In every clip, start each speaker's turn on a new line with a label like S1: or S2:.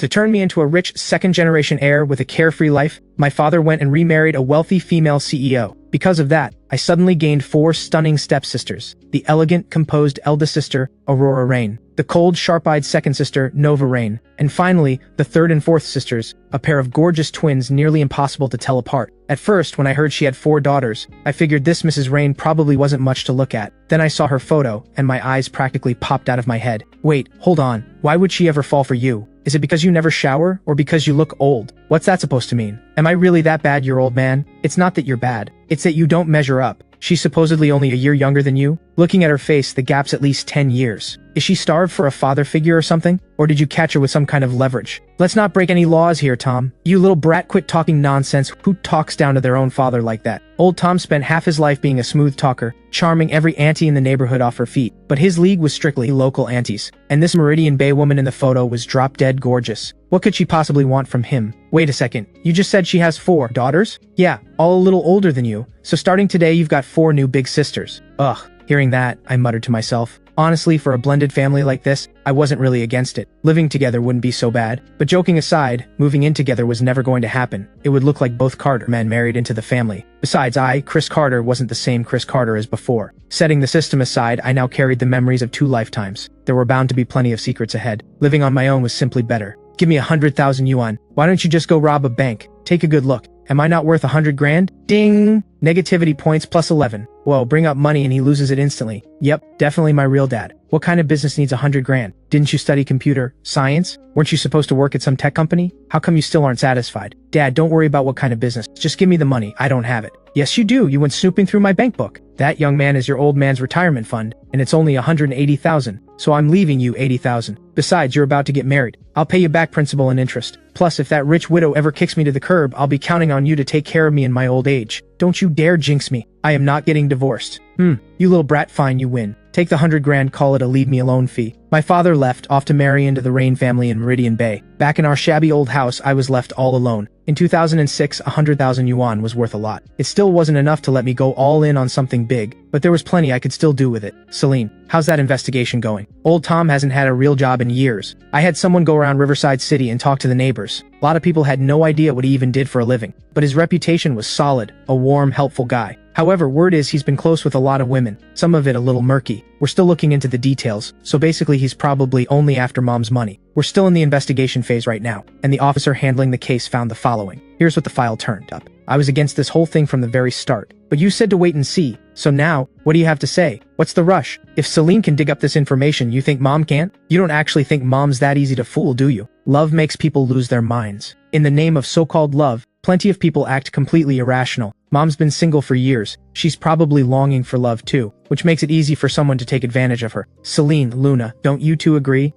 S1: To turn me into a rich second-generation heir with a carefree life, my father went and remarried a wealthy female CEO. Because of that, I suddenly gained 4 stunning stepsisters: the elegant, composed eldest sister, Aurora Rain; the cold, sharp-eyed second sister, Nova Rain; and finally, the third and fourth sisters, a pair of gorgeous twins nearly impossible to tell apart. At first, when I heard she had 4 daughters, I figured this Mrs. Rain probably wasn't much to look at. Then I saw her photo, and my eyes practically popped out of my head. Wait, hold on. Why would she ever fall for you? Is it because you never shower, or because you look old? What's that supposed to mean? Am I really that bad, your old man? It's not that you're bad. It's that you don't measure up. She's supposedly only a year younger than you. Looking at her face, the gap's at least 10 years. Is she starved for a father figure or something? Or did you catch her with some kind of leverage? Let's not break any laws here, Tom. You little brat, quit talking nonsense. Who talks down to their own father like that? Old Tom spent half his life being a smooth talker, charming every auntie in the neighborhood off her feet. But his league was strictly local aunties. And this Meridian Bay woman in the photo was drop-dead gorgeous. What could she possibly want from him? Wait a second, you just said she has 4 daughters? Yeah, all a little older than you. So starting today, you've got 4 new big sisters. Ugh. Hearing that, I muttered to myself. Honestly, for a blended family like this, I wasn't really against it. Living together wouldn't be so bad. But joking aside, moving in together was never going to happen. It would look like both Carter men married into the family. Besides, Chris Carter, wasn't the same Chris Carter as before. Setting the system aside, I now carried the memories of 2 lifetimes. There were bound to be plenty of secrets ahead. Living on my own was simply better. Give me 100,000 yuan. Why don't you just go rob a bank? Take a good look. Am I not worth 100 grand? Ding! Negativity points plus 11. Whoa, bring up money and he loses it instantly. Yep, definitely my real dad. What kind of business needs 100 grand? Didn't you study computer science? Weren't you supposed to work at some tech company? How come you still aren't satisfied? Dad, don't worry about what kind of business. Just give me the money. I don't have it. Yes, you do. You went snooping through my bank book. That, young man, is your old man's retirement fund, and it's only 180,000. So I'm leaving you 80,000. Besides, you're about to get married. I'll pay you back principal and interest. Plus, if that rich widow ever kicks me to the curb, I'll be counting on you to take care of me in my old age. Don't you dare jinx me. I am not getting divorced. You little brat, fine, you win. Take the 100 grand, call it a leave me alone fee. My father left, off to marry into the Rain family in Meridian Bay. Back in our shabby old house, I was left all alone. In 2006, 100,000 yuan was worth a lot. It still wasn't enough to let me go all in on something big, but there was plenty I could still do with it. Celine, how's that investigation going? Old Tom hasn't had a real job in years. I had someone go around Riverside City and talk to the neighbors. A lot of people had no idea what he even did for a living, but his reputation was solid, a warm, helpful guy. However, word is he's been close with a lot of women, some of it a little murky. We're still looking into the details, so basically he's probably only after mom's money. We're still in the investigation phase right now, and the officer handling the case found the following. Here's what the file turned up. I was against this whole thing from the very start, but you said to wait and see. So now, what do you have to say? What's the rush? If Celine can dig up this information, you think mom can't? You don't actually think mom's that easy to fool, do you? Love makes people lose their minds. In the name of so-called love, plenty of people act completely irrational. Mom's been single for years. She's probably longing for love too, which makes it easy for someone to take advantage of her. Celine, Luna, don't you two agree?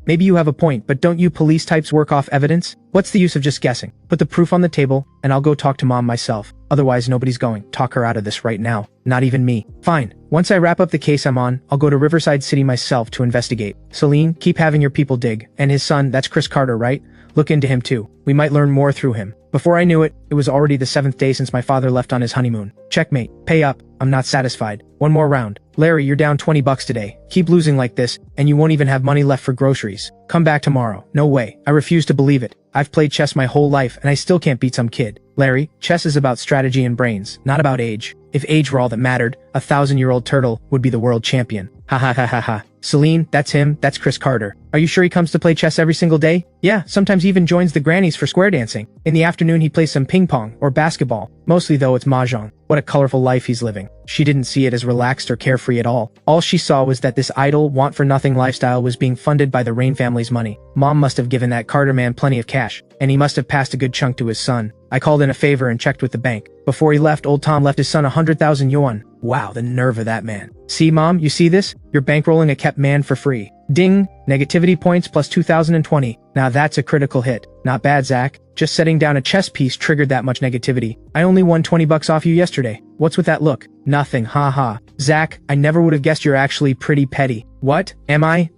S1: Maybe you have a point, but don't you police types work off evidence? What's the use of just guessing? Put the proof on the table, and I'll go talk to mom myself. Otherwise, nobody's going. Talk her out of this right now. Not even me. Fine. Once I wrap up the case I'm on, I'll go to Riverside City myself to investigate. Celine, keep having your people dig. And his son, that's Chris Carter, right? Look into him too. We might learn more through him. Before I knew it, it was already the 7th day since my father left on his honeymoon. Checkmate. Pay up. I'm not satisfied. One more round. Larry, you're down 20 bucks today. Keep losing like this, and you won't even have money left for groceries. Come back tomorrow. No way. I refuse to believe it. I've played chess my whole life, and I still can't beat some kid. Larry, chess is about strategy and brains, not about age. If age were all that mattered, a 1,000-year-old turtle would be the world champion. Ha ha ha ha ha. Celine, that's him. That's Chris Carter. Are you sure he comes to play chess every single day? Yeah, sometimes he even joins the grannies for square dancing. In the afternoon he plays some ping pong or basketball. Mostly though it's mahjong. What a colorful life he's living. She didn't see it as relaxed or carefree at all. All she saw was that this idle, want-for-nothing lifestyle was being funded by the Rain family's money. Mom must have given that Carter man plenty of cash, and he must have passed a good chunk to his son. I called in a favor and checked with the bank. Before he left, old Tom left his son 100,000 yuan. Wow, the nerve of that man. See, Mom, you see this? You're bankrolling a kept man for free. Ding! Negativity points plus 2020. Now that's a critical hit. Not bad, Zach. Just setting down a chess piece triggered that much negativity. I only won 20 bucks off you yesterday. What's with that look? Nothing, haha. Zach, I never would have guessed you're actually pretty petty. What? Am I?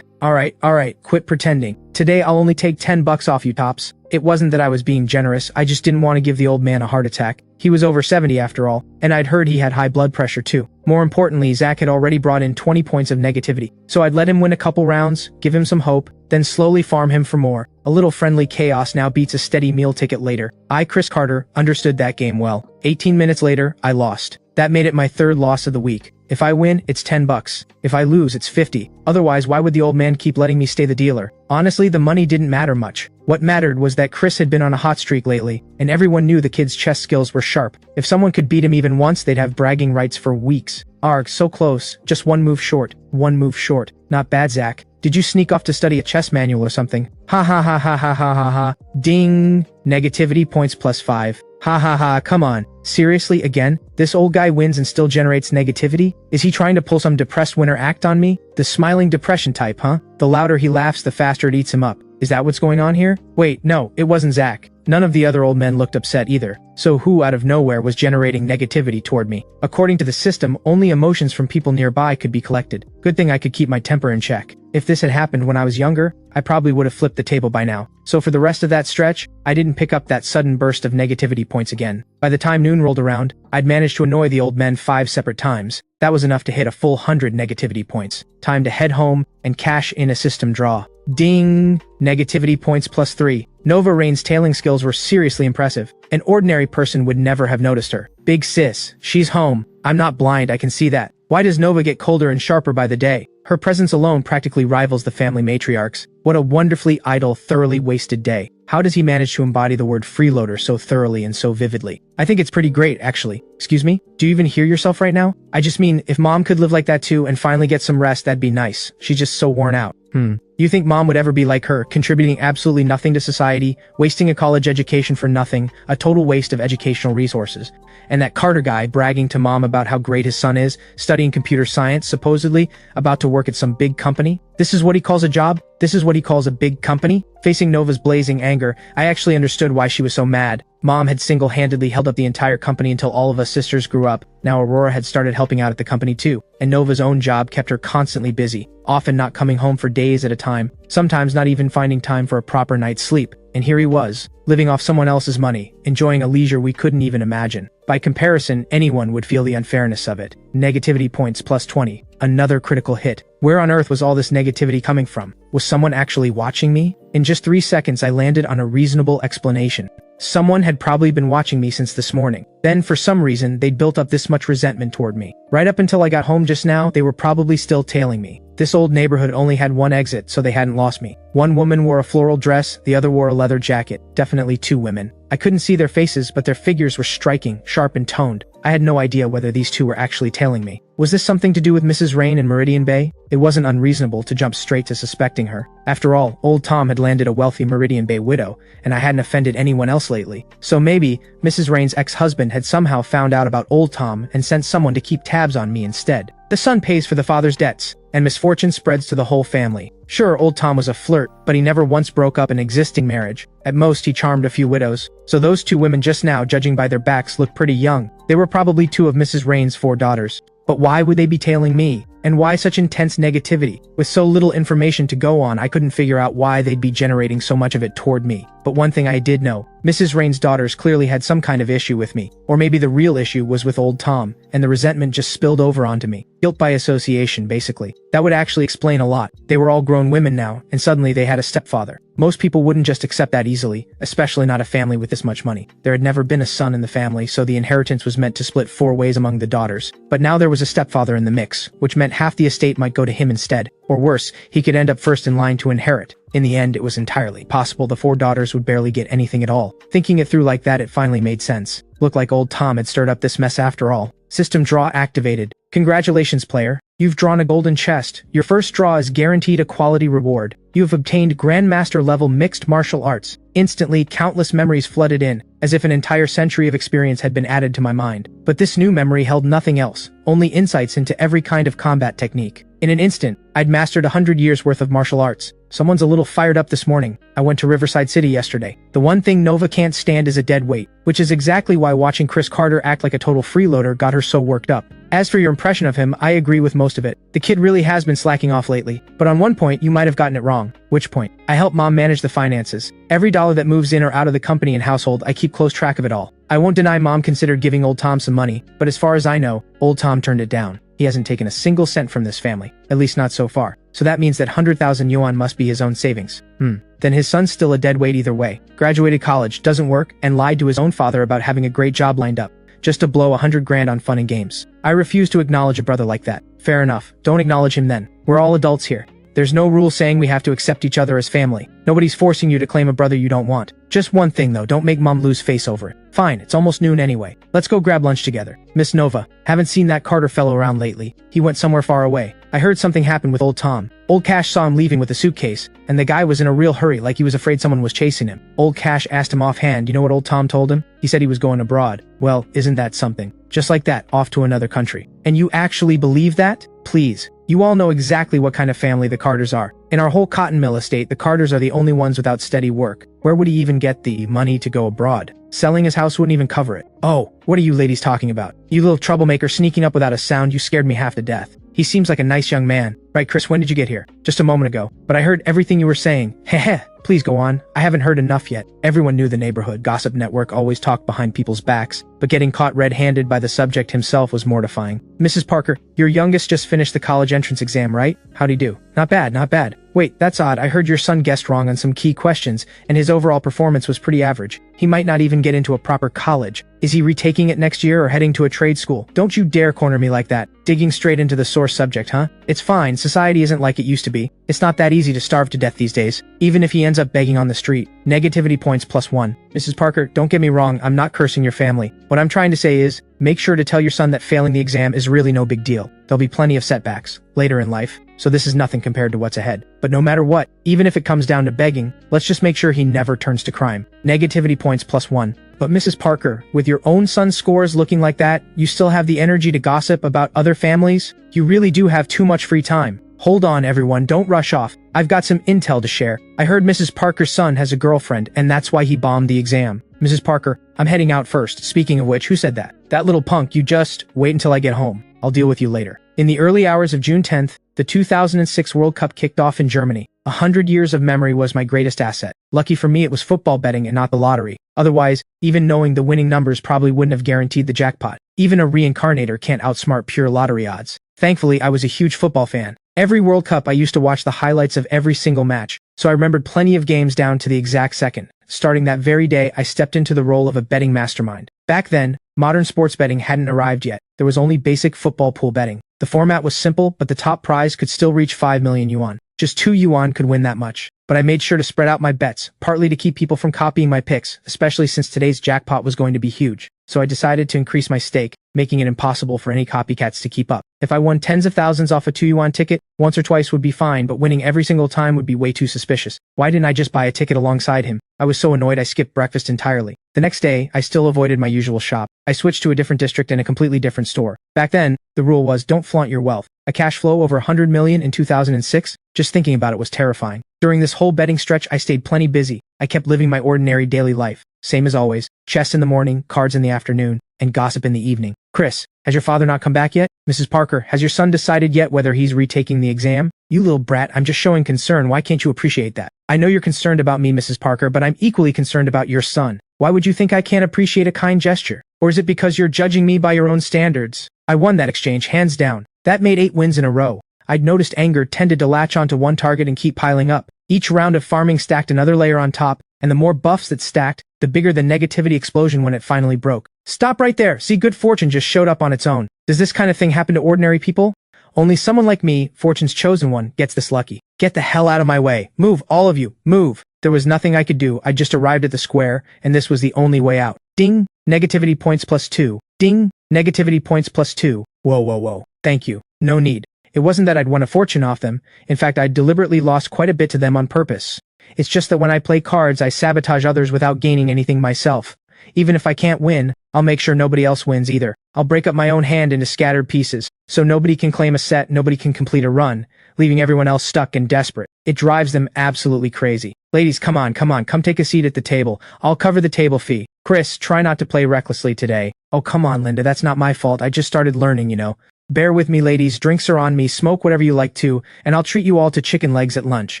S1: Alright, quit pretending. Today I'll only take 10 bucks off you, tops. It wasn't that I was being generous, I just didn't want to give the old man a heart attack. He was over 70 after all, and I'd heard he had high blood pressure too. More importantly, Zach had already brought in 20 points of negativity, so I'd let him win a couple rounds, give him some hope, then slowly farm him for more. A little friendly chaos now beats a steady meal ticket later. I, Chris Carter, understood that game well. 18 minutes later, I lost. That made it my third loss of the week. If I win, it's $10. If I lose, it's 50. Otherwise, why would the old man keep letting me stay the dealer? Honestly, the money didn't matter much. What mattered was that Chris had been on a hot streak lately, and everyone knew the kid's chess skills were sharp. If someone could beat him even once, they'd have bragging rights for weeks. Arg, so close. Just one move short. One move short. Not bad, Zach. Did you sneak off to study a chess manual or something? Ha ha ha ha ha ha ha ha. Ding. Negativity points +5. Ha ha ha, come on. Seriously, again? This old guy wins and still generates negativity? Is he trying to pull some depressed winner act on me? The smiling depression type, huh? The louder he laughs, the faster it eats him up. Is that what's going on here? Wait, no, it wasn't Zach. None of the other old men looked upset either. So who out of nowhere was generating negativity toward me? According to the system, only emotions from people nearby could be collected. Good thing I could keep my temper in check. If this had happened when I was younger, I probably would have flipped the table by now. So for the rest of that stretch, I didn't pick up that sudden burst of negativity points again. By the time noon rolled around, I'd managed to annoy the old men 5 separate times. That was enough to hit a full 100 negativity points. Time to head home and cash in a system draw. Ding! Negativity points +3. Nova Rain's tailing skills were seriously impressive. An ordinary person would never have noticed her. Big sis, she's home. I'm not blind, I can see that. Why does Nova get colder and sharper by the day? Her presence alone practically rivals the family matriarchs. What a wonderfully idle, thoroughly wasted day. How does he manage to embody the word freeloader so thoroughly and so vividly? I think it's pretty great, actually. Excuse me? Do you even hear yourself right now? I just mean, if mom could live like that too and finally get some rest, that'd be nice. She's just so worn out. You think mom would ever be like her, contributing absolutely nothing to society, wasting a college education for nothing, a total waste of educational resources? And that Carter guy bragging to mom about how great his son is, studying computer science, supposedly about to work at some big company? This is what he calls a job? This is what he calls a big company? Facing Nova's blazing anger, I actually understood why she was so mad. Mom had single-handedly held up the entire company until all of us sisters grew up. Now Aurora had started helping out at the company too, and Nova's own job kept her constantly busy, often not coming home for days at a time, sometimes not even finding time for a proper night's sleep. And here he was, living off someone else's money, enjoying a leisure we couldn't even imagine. By comparison, anyone would feel the unfairness of it. Negativity points +20. Another critical hit. Where on earth was all this negativity coming from? Was someone actually watching me? In just 3 seconds, I landed on a reasonable explanation. Someone had probably been watching me since this morning. Then, for some reason, they'd built up this much resentment toward me. Right up until I got home just now, they were probably still tailing me. This old neighborhood only had one exit, so they hadn't lost me. One woman wore a floral dress, the other wore a leather jacket. Definitely 2 women. I couldn't see their faces, but their figures were striking, sharp and toned. I had no idea whether these 2 were actually tailing me. Was this something to do with Mrs. Rain and Meridian Bay? It wasn't unreasonable to jump straight to suspecting her. After all, old Tom had landed a wealthy Meridian Bay widow, and I hadn't offended anyone else lately. So maybe, Mrs. Rain's ex-husband had somehow found out about old Tom and sent someone to keep tabs on me instead. The son pays for the father's debts, and misfortune spreads to the whole family. Sure, old Tom was a flirt, but he never once broke up an existing marriage. At most, he charmed a few widows. So those 2 women just now, judging by their backs, looked pretty young. They were probably 2 of Mrs. Rain's 4 daughters. But why would they be tailing me? And why such intense negativity? With so little information to go on, I couldn't figure out why they'd be generating so much of it toward me. But one thing I did know, Mrs. Rain's daughters clearly had some kind of issue with me. Or maybe the real issue was with old Tom, and the resentment just spilled over onto me. Guilt by association, basically. That would actually explain a lot. They were all grown women now, and suddenly they had a stepfather. Most people wouldn't just accept that easily, especially not a family with this much money. There had never been a son in the family, so the inheritance was meant to split 4 ways among the daughters. But now there was a stepfather in the mix, which meant half the estate might go to him instead. Or worse, he could end up first in line to inherit. In the end, it was entirely possible the 4 daughters would barely get anything at all. Thinking it through like that, it finally made sense. Looked like old Tom had stirred up this mess after all. System draw activated. Congratulations, player. You've drawn a golden chest. Your first draw is guaranteed a quality reward. You have obtained Grandmaster level mixed martial arts. Instantly, countless memories flooded in, as if an entire century of experience had been added to my mind. But this new memory held nothing else, only insights into every kind of combat technique. In an instant, I'd mastered 100 years worth of martial arts. Someone's a little fired up this morning. I went to Riverside City yesterday. The one thing Nova can't stand is a dead weight, which is exactly why watching Chris Carter act like a total freeloader got her so worked up. As for your impression of him, I agree with most of it. The kid really has been slacking off lately, but on one point you might have gotten it wrong. Which point? I help mom manage the finances. Every dollar that moves in or out of the company and household, I keep close track of it all. I won't deny mom considered giving old Tom some money, but as far as I know, old Tom turned it down. He hasn't taken a single cent from this family, at least not so far. So that means that 100,000 yuan must be his own savings. Then his son's still a dead weight either way. Graduated college, doesn't work, and lied to his own father about having a great job lined up, just to blow 100 grand on fun and games. I refuse to acknowledge a brother like that. Fair enough, don't acknowledge him then. We're all adults here. There's no rule saying we have to accept each other as family. Nobody's forcing you to claim a brother you don't want. Just one thing though, don't make mom lose face over it. Fine, it's almost noon anyway. Let's go grab lunch together. Miss Nova, haven't seen that Carter fellow around lately. He went somewhere far away. I heard something happened with old Tom. Old Cash saw him leaving with a suitcase, and the guy was in a real hurry like he was afraid someone was chasing him. Old Cash asked him offhand, you know what old Tom told him? He said he was going abroad. Well, isn't that something? Just like that, off to another country. And you actually believe that? Please. You all know exactly what kind of family the Carters are. In our whole cotton mill estate, the Carters are the only ones without steady work. Where would he even get the money to go abroad? Selling his house wouldn't even cover it. Oh, what are you ladies talking about? You little troublemaker sneaking up without a sound, you scared me half to death. He seems like a nice young man. Right, Chris, when did you get here? Just a moment ago. But I heard everything you were saying. Heh. Please go on. I haven't heard enough yet. Everyone knew the neighborhood gossip network always talked behind people's backs, but getting caught red-handed by the subject himself was mortifying. Mrs. Parker, your youngest just finished the college entrance exam, right? How'd he do? Not bad, not bad. Wait, that's odd. I heard your son guessed wrong on some key questions, and his overall performance was pretty average. He might not even get into a proper college. Is he retaking it next year or heading to a trade school? Don't you dare corner me like that. Digging straight into the source subject, huh? It's fine. Society isn't like it used to be. It's not that easy to starve to death these days, even if he ends up begging on the street. Negativity points +1. Mrs. Parker, don't get me wrong, I'm not cursing your family. What I'm trying to say is, make sure to tell your son that failing the exam is really no big deal. There'll be plenty of setbacks later in life, so this is nothing compared to what's ahead. But no matter what, even if it comes down to begging, let's just make sure he never turns to crime. Negativity points +1. But Mrs. Parker, with your own son's scores looking like that, you still have the energy to gossip about other families? You really do have too much free time. Hold on everyone, don't rush off. I've got some intel to share. I heard Mrs. Parker's son has a girlfriend, and that's why he bombed the exam. Mrs. Parker, I'm heading out first. Speaking of which, who said that? That little punk, you just wait until I get home. I'll deal with you later. In the early hours of June 10th, the 2006 World Cup kicked off in Germany. 100 years of memory was my greatest asset. Lucky for me it was football betting and not the lottery. Otherwise, even knowing the winning numbers probably wouldn't have guaranteed the jackpot. Even a reincarnator can't outsmart pure lottery odds. Thankfully, I was a huge football fan. Every World Cup I used to watch the highlights of every single match, so I remembered plenty of games down to the exact second. Starting that very day, I stepped into the role of a betting mastermind. Back then, modern sports betting hadn't arrived yet. There was only basic football pool betting. The format was simple, but the top prize could still reach 5 million yuan. Just 2 yuan could win that much. But I made sure to spread out my bets, partly to keep people from copying my picks, especially since today's jackpot was going to be huge. So I decided to increase my stake, making it impossible for any copycats to keep up. If I won tens of thousands off a 2 yuan ticket, once or twice would be fine, but winning every single time would be way too suspicious. Why didn't I just buy a ticket alongside him? I was so annoyed I skipped breakfast entirely. The next day, I still avoided my usual shop. I switched to a different district and a completely different store. Back then, the rule was don't flaunt your wealth. A cash flow over 100 million in 2006? Just thinking about it was terrifying. During this whole betting stretch, I stayed plenty busy. I kept living my ordinary daily life. Same as always, chess in the morning, cards in the afternoon, and gossip in the evening. Chris, has your father not come back yet? Mrs. Parker, has your son decided yet whether he's retaking the exam? You little brat, I'm just showing concern. Why can't you appreciate that? I know you're concerned about me, Mrs. Parker, but I'm equally concerned about your son. Why would you think I can't appreciate a kind gesture? Or is it because you're judging me by your own standards? I won that exchange, hands down. That made 8 wins in a row. I'd noticed anger tended to latch onto one target and keep piling up. Each round of farming stacked another layer on top, and the more buffs that stacked, the bigger the negativity explosion when it finally broke. Stop right there. See, good fortune just showed up on its own. Does this kind of thing happen to ordinary people? Only someone like me, Fortune's chosen one, gets this lucky. Get the hell out of my way. Move, all of you. Move. There was nothing I could do. I just arrived at the square, and this was the only way out. Ding. Negativity points +2. Ding. Negativity points +2. Whoa. Thank you. No need. It wasn't that I'd won a fortune off them. In fact, I'd deliberately lost quite a bit to them on purpose. It's just that when I play cards, I sabotage others without gaining anything myself. Even if I can't win, I'll make sure nobody else wins either. I'll break up my own hand into scattered pieces, so nobody can claim a set, nobody can complete a run, leaving everyone else stuck and desperate. It drives them absolutely crazy. Ladies, come on, come take a seat at the table. I'll cover the table fee. Chris, try not to play recklessly today. Oh, come on, Linda, that's not my fault. I just started learning, you know. Bear with me, ladies, drinks are on me, smoke whatever you like to, and I'll treat you all to chicken legs at lunch.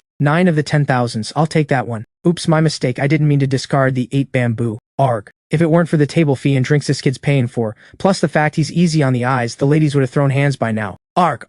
S1: 9 of the 10,000s, I'll take that one. Oops, my mistake, I didn't mean to discard the 8 bamboo. Arg. If it weren't for the table fee and drinks this kid's paying for, plus the fact he's easy on the eyes, the ladies would have thrown hands by now. Arg.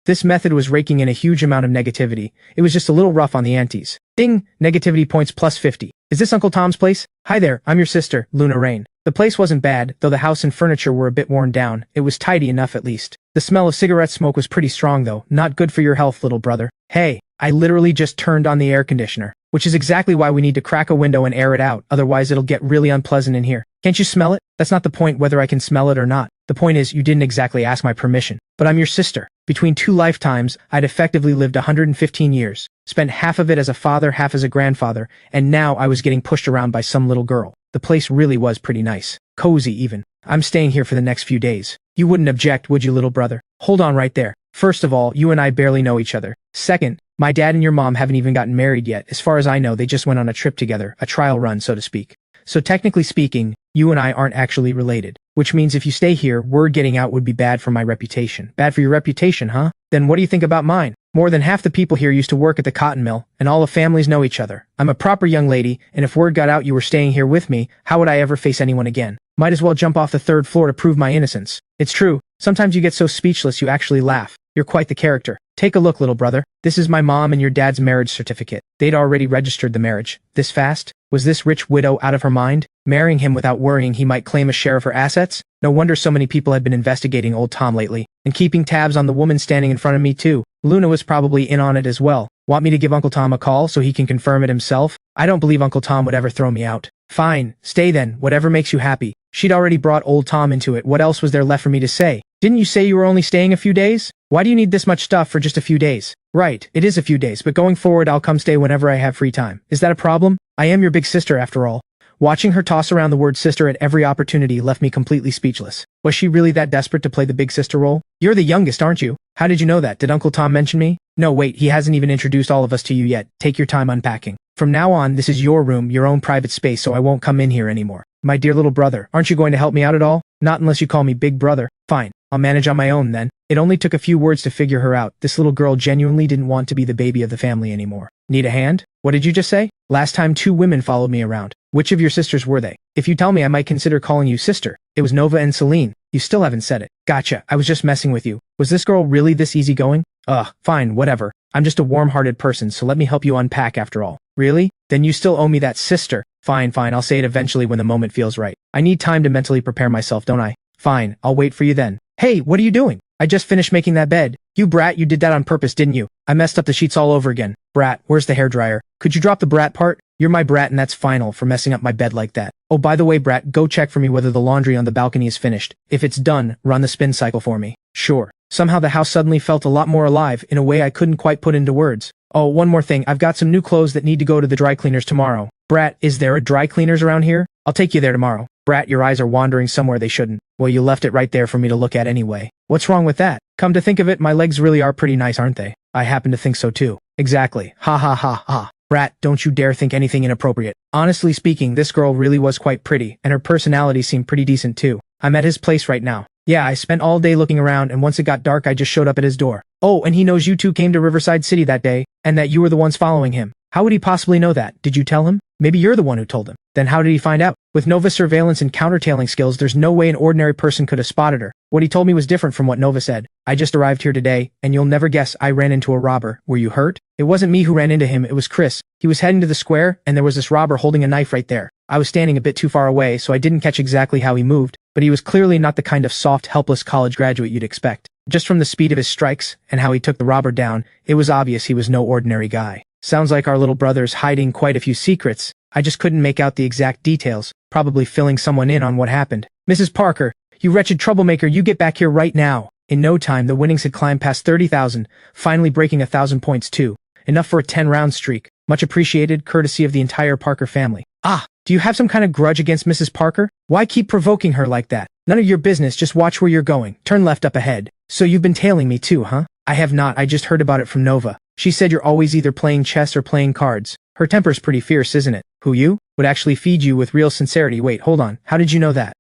S1: This method was raking in a huge amount of negativity. It was just a little rough on the antes. Ding! Negativity points plus 50. Is this Uncle Tom's place? Hi there, I'm your sister, Luna Rain. The place wasn't bad, though the house and furniture were a bit worn down. It was tidy enough at least. The smell of cigarette smoke was pretty strong though, not good for your health, little brother. Hey, I literally just turned on the air conditioner, which is exactly why we need to crack a window and air it out, otherwise it'll get really unpleasant in here. Can't you smell it? That's not the point whether I can smell it or not. The point is, you didn't exactly ask my permission. But I'm your sister. Between 2 lifetimes, I'd effectively lived 115 years, spent half of it as a father, half as a grandfather, and now I was getting pushed around by some little girl. The place really was pretty nice. Cozy even. I'm staying here for the next few days. You wouldn't object, would you, little brother? Hold on right there. First of all, you and I barely know each other. Second, my dad and your mom haven't even gotten married yet. As far as I know, they just went on a trip together, a trial run, so to speak. So technically speaking, you and I aren't actually related. Which means if you stay here, word getting out would be bad for my reputation. Bad for your reputation, huh? Then what do you think about mine? More than half the people here used to work at the cotton mill, and all the families know each other. I'm a proper young lady, and if word got out you were staying here with me, how would I ever face anyone again? Might as well jump off the 3rd floor to prove my innocence. It's true. Sometimes you get so speechless you actually laugh. You're quite the character. Take a look, little brother. This is my mom and your dad's marriage certificate. They'd already registered the marriage. This fast? Was this rich widow out of her mind? Marrying him without worrying he might claim a share of her assets? No wonder so many people had been investigating old Tom lately, and keeping tabs on the woman standing in front of me too. Luna was probably in on it as well. Want me to give Uncle Tom a call so he can confirm it himself? I don't believe Uncle Tom would ever throw me out. Fine, stay then, whatever makes you happy. She'd already brought old Tom into it, what else was there left for me to say? Didn't you say you were only staying a few days? Why do you need this much stuff for just a few days? Right, it is a few days, but going forward I'll come stay whenever I have free time. Is that a problem? I am your big sister after all. Watching her toss around the word sister at every opportunity left me completely speechless. Was she really that desperate to play the big sister role? You're the youngest, aren't you? How did you know that? Did Uncle Tom mention me? No, wait, he hasn't even introduced all of us to you yet. Take your time unpacking. From now on, this is your room, your own private space, so I won't come in here anymore. My dear little brother, aren't you going to help me out at all? Not unless you call me big brother. Fine, I'll manage on my own then. It only took a few words to figure her out. This little girl genuinely didn't want to be the baby of the family anymore. Need a hand? What did you just say? Last time 2 women followed me around. Which of your sisters were they? If you tell me, I might consider calling you sister. It was Nova and Celine. You still haven't said it. Gotcha, I was just messing with you. Was this girl really this easygoing? Fine, whatever. I'm just a warm-hearted person, so let me help you unpack after all. Really? Then you still owe me that sister. Fine, I'll say it eventually when the moment feels right. I need time to mentally prepare myself, don't I? Fine, I'll wait for you then. Hey, what are you doing? I just finished making that bed. You brat, you did that on purpose, didn't you? I messed up the sheets all over again. Brat, where's the hairdryer? Could you drop the brat part? You're my brat and that's final for messing up my bed like that. Oh, by the way, brat, go check for me whether the laundry on the balcony is finished. If it's done, run the spin cycle for me. Sure. Somehow the house suddenly felt a lot more alive in a way I couldn't quite put into words. Oh, one more thing, I've got some new clothes that need to go to the dry cleaners tomorrow. Brat, is there a dry cleaners around here? I'll take you there tomorrow. Brat, your eyes are wandering somewhere they shouldn't. Well, you left it right there for me to look at anyway. What's wrong with that? Come to think of it, my legs really are pretty nice, aren't they? I happen to think so too. Exactly. Ha ha ha ha. Brat, don't you dare think anything inappropriate. Honestly speaking, this girl really was quite pretty, and her personality seemed pretty decent too. I'm at his place right now. Yeah, I spent all day looking around, and once it got dark I just showed up at his door. Oh, and he knows you two came to Riverside City that day, and that you were the ones following him. How would he possibly know that? Did you tell him? Maybe you're the one who told him. Then how did he find out? With Nova's surveillance and countertailing skills, there's no way an ordinary person could have spotted her. What he told me was different from what Nova said. I just arrived here today, and you'll never guess I ran into a robber. Were you hurt? It wasn't me who ran into him, it was Chris. He was heading to the square, and there was this robber holding a knife right there. I was standing a bit too far away, so I didn't catch exactly how he moved, but he was clearly not the kind of soft, helpless college graduate you'd expect. Just from the speed of his strikes, and how he took the robber down, it was obvious he was no ordinary guy. Sounds like our little brother's hiding quite a few secrets. I just couldn't make out the exact details, probably filling someone in on what happened. Mrs. Parker, you wretched troublemaker, you get back here right now. In no time, the winnings had climbed past 30,000, finally breaking 1,000 points too. Enough for a 10-round streak. Much appreciated, courtesy of the entire Parker family. Ah, do you have some kind of grudge against Mrs. Parker? Why keep provoking her like that? None of your business, just watch where you're going. Turn left up ahead. So you've been tailing me too, huh? I have not, I just heard about it from Nova. She said you're always either playing chess or playing cards. Her temper's pretty fierce, isn't it? Who you? Would actually feed you with real sincerity. Wait, hold on. How did you know that?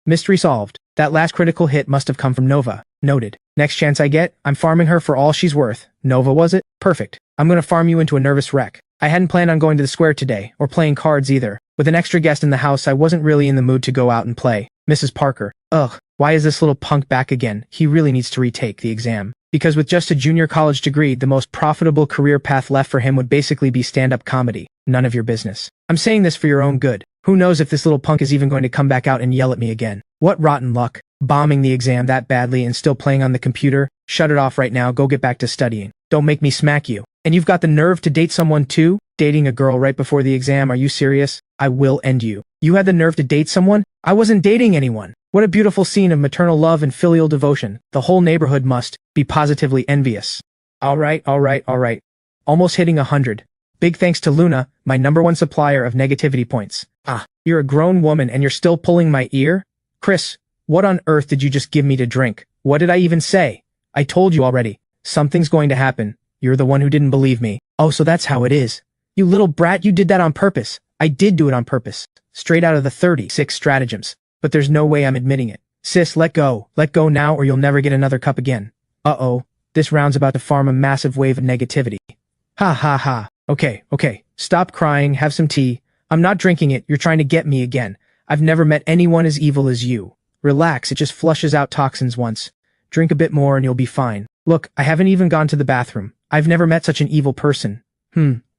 S1: Mystery solved. That last critical hit must have come from Nova. Noted. Next chance I get, I'm farming her for all she's worth. Nova, was it? Perfect. I'm gonna farm you into a nervous wreck. I hadn't planned on going to the square today, or playing cards either. With an extra guest in the house, I wasn't really in the mood to go out and play. Mrs. Parker. Ugh, why is this little punk back again? He really needs to retake the exam. Because with just a junior college degree, the most profitable career path left for him would basically be stand-up comedy. None of your business. I'm saying this for your own good. Who knows if this little punk is even going to come back out and yell at me again. What rotten luck. Bombing the exam that badly and still playing on the computer? Shut it off right now, go get back to studying. Don't make me smack you. And you've got the nerve to date someone too? Dating a girl right before the exam, are you serious? I will end you. You had the nerve to date someone? I wasn't dating anyone. What a beautiful scene of maternal love and filial devotion. The whole neighborhood must be positively envious. Alright. Almost hitting 100. Big thanks to Luna, my #1 supplier of negativity points. Ah, you're a grown woman and you're still pulling my ear? Chris, what on earth did you just give me to drink? What did I even say? I told you already. Something's going to happen. You're the one who didn't believe me. Oh, so that's how it is. You little brat, you did that on purpose. I did do it on purpose. Straight out of the 36 stratagems. But there's no way I'm admitting it. Sis, let go. Let go now or you'll never get another cup again. Uh-oh. This round's about to farm a massive wave of negativity. Ha ha ha. Okay. Stop crying, have some tea. I'm not drinking it, you're trying to get me again. I've never met anyone as evil as you. Relax, it just flushes out toxins once. Drink a bit more and you'll be fine. Look, I haven't even gone to the bathroom. I've never met such an evil person.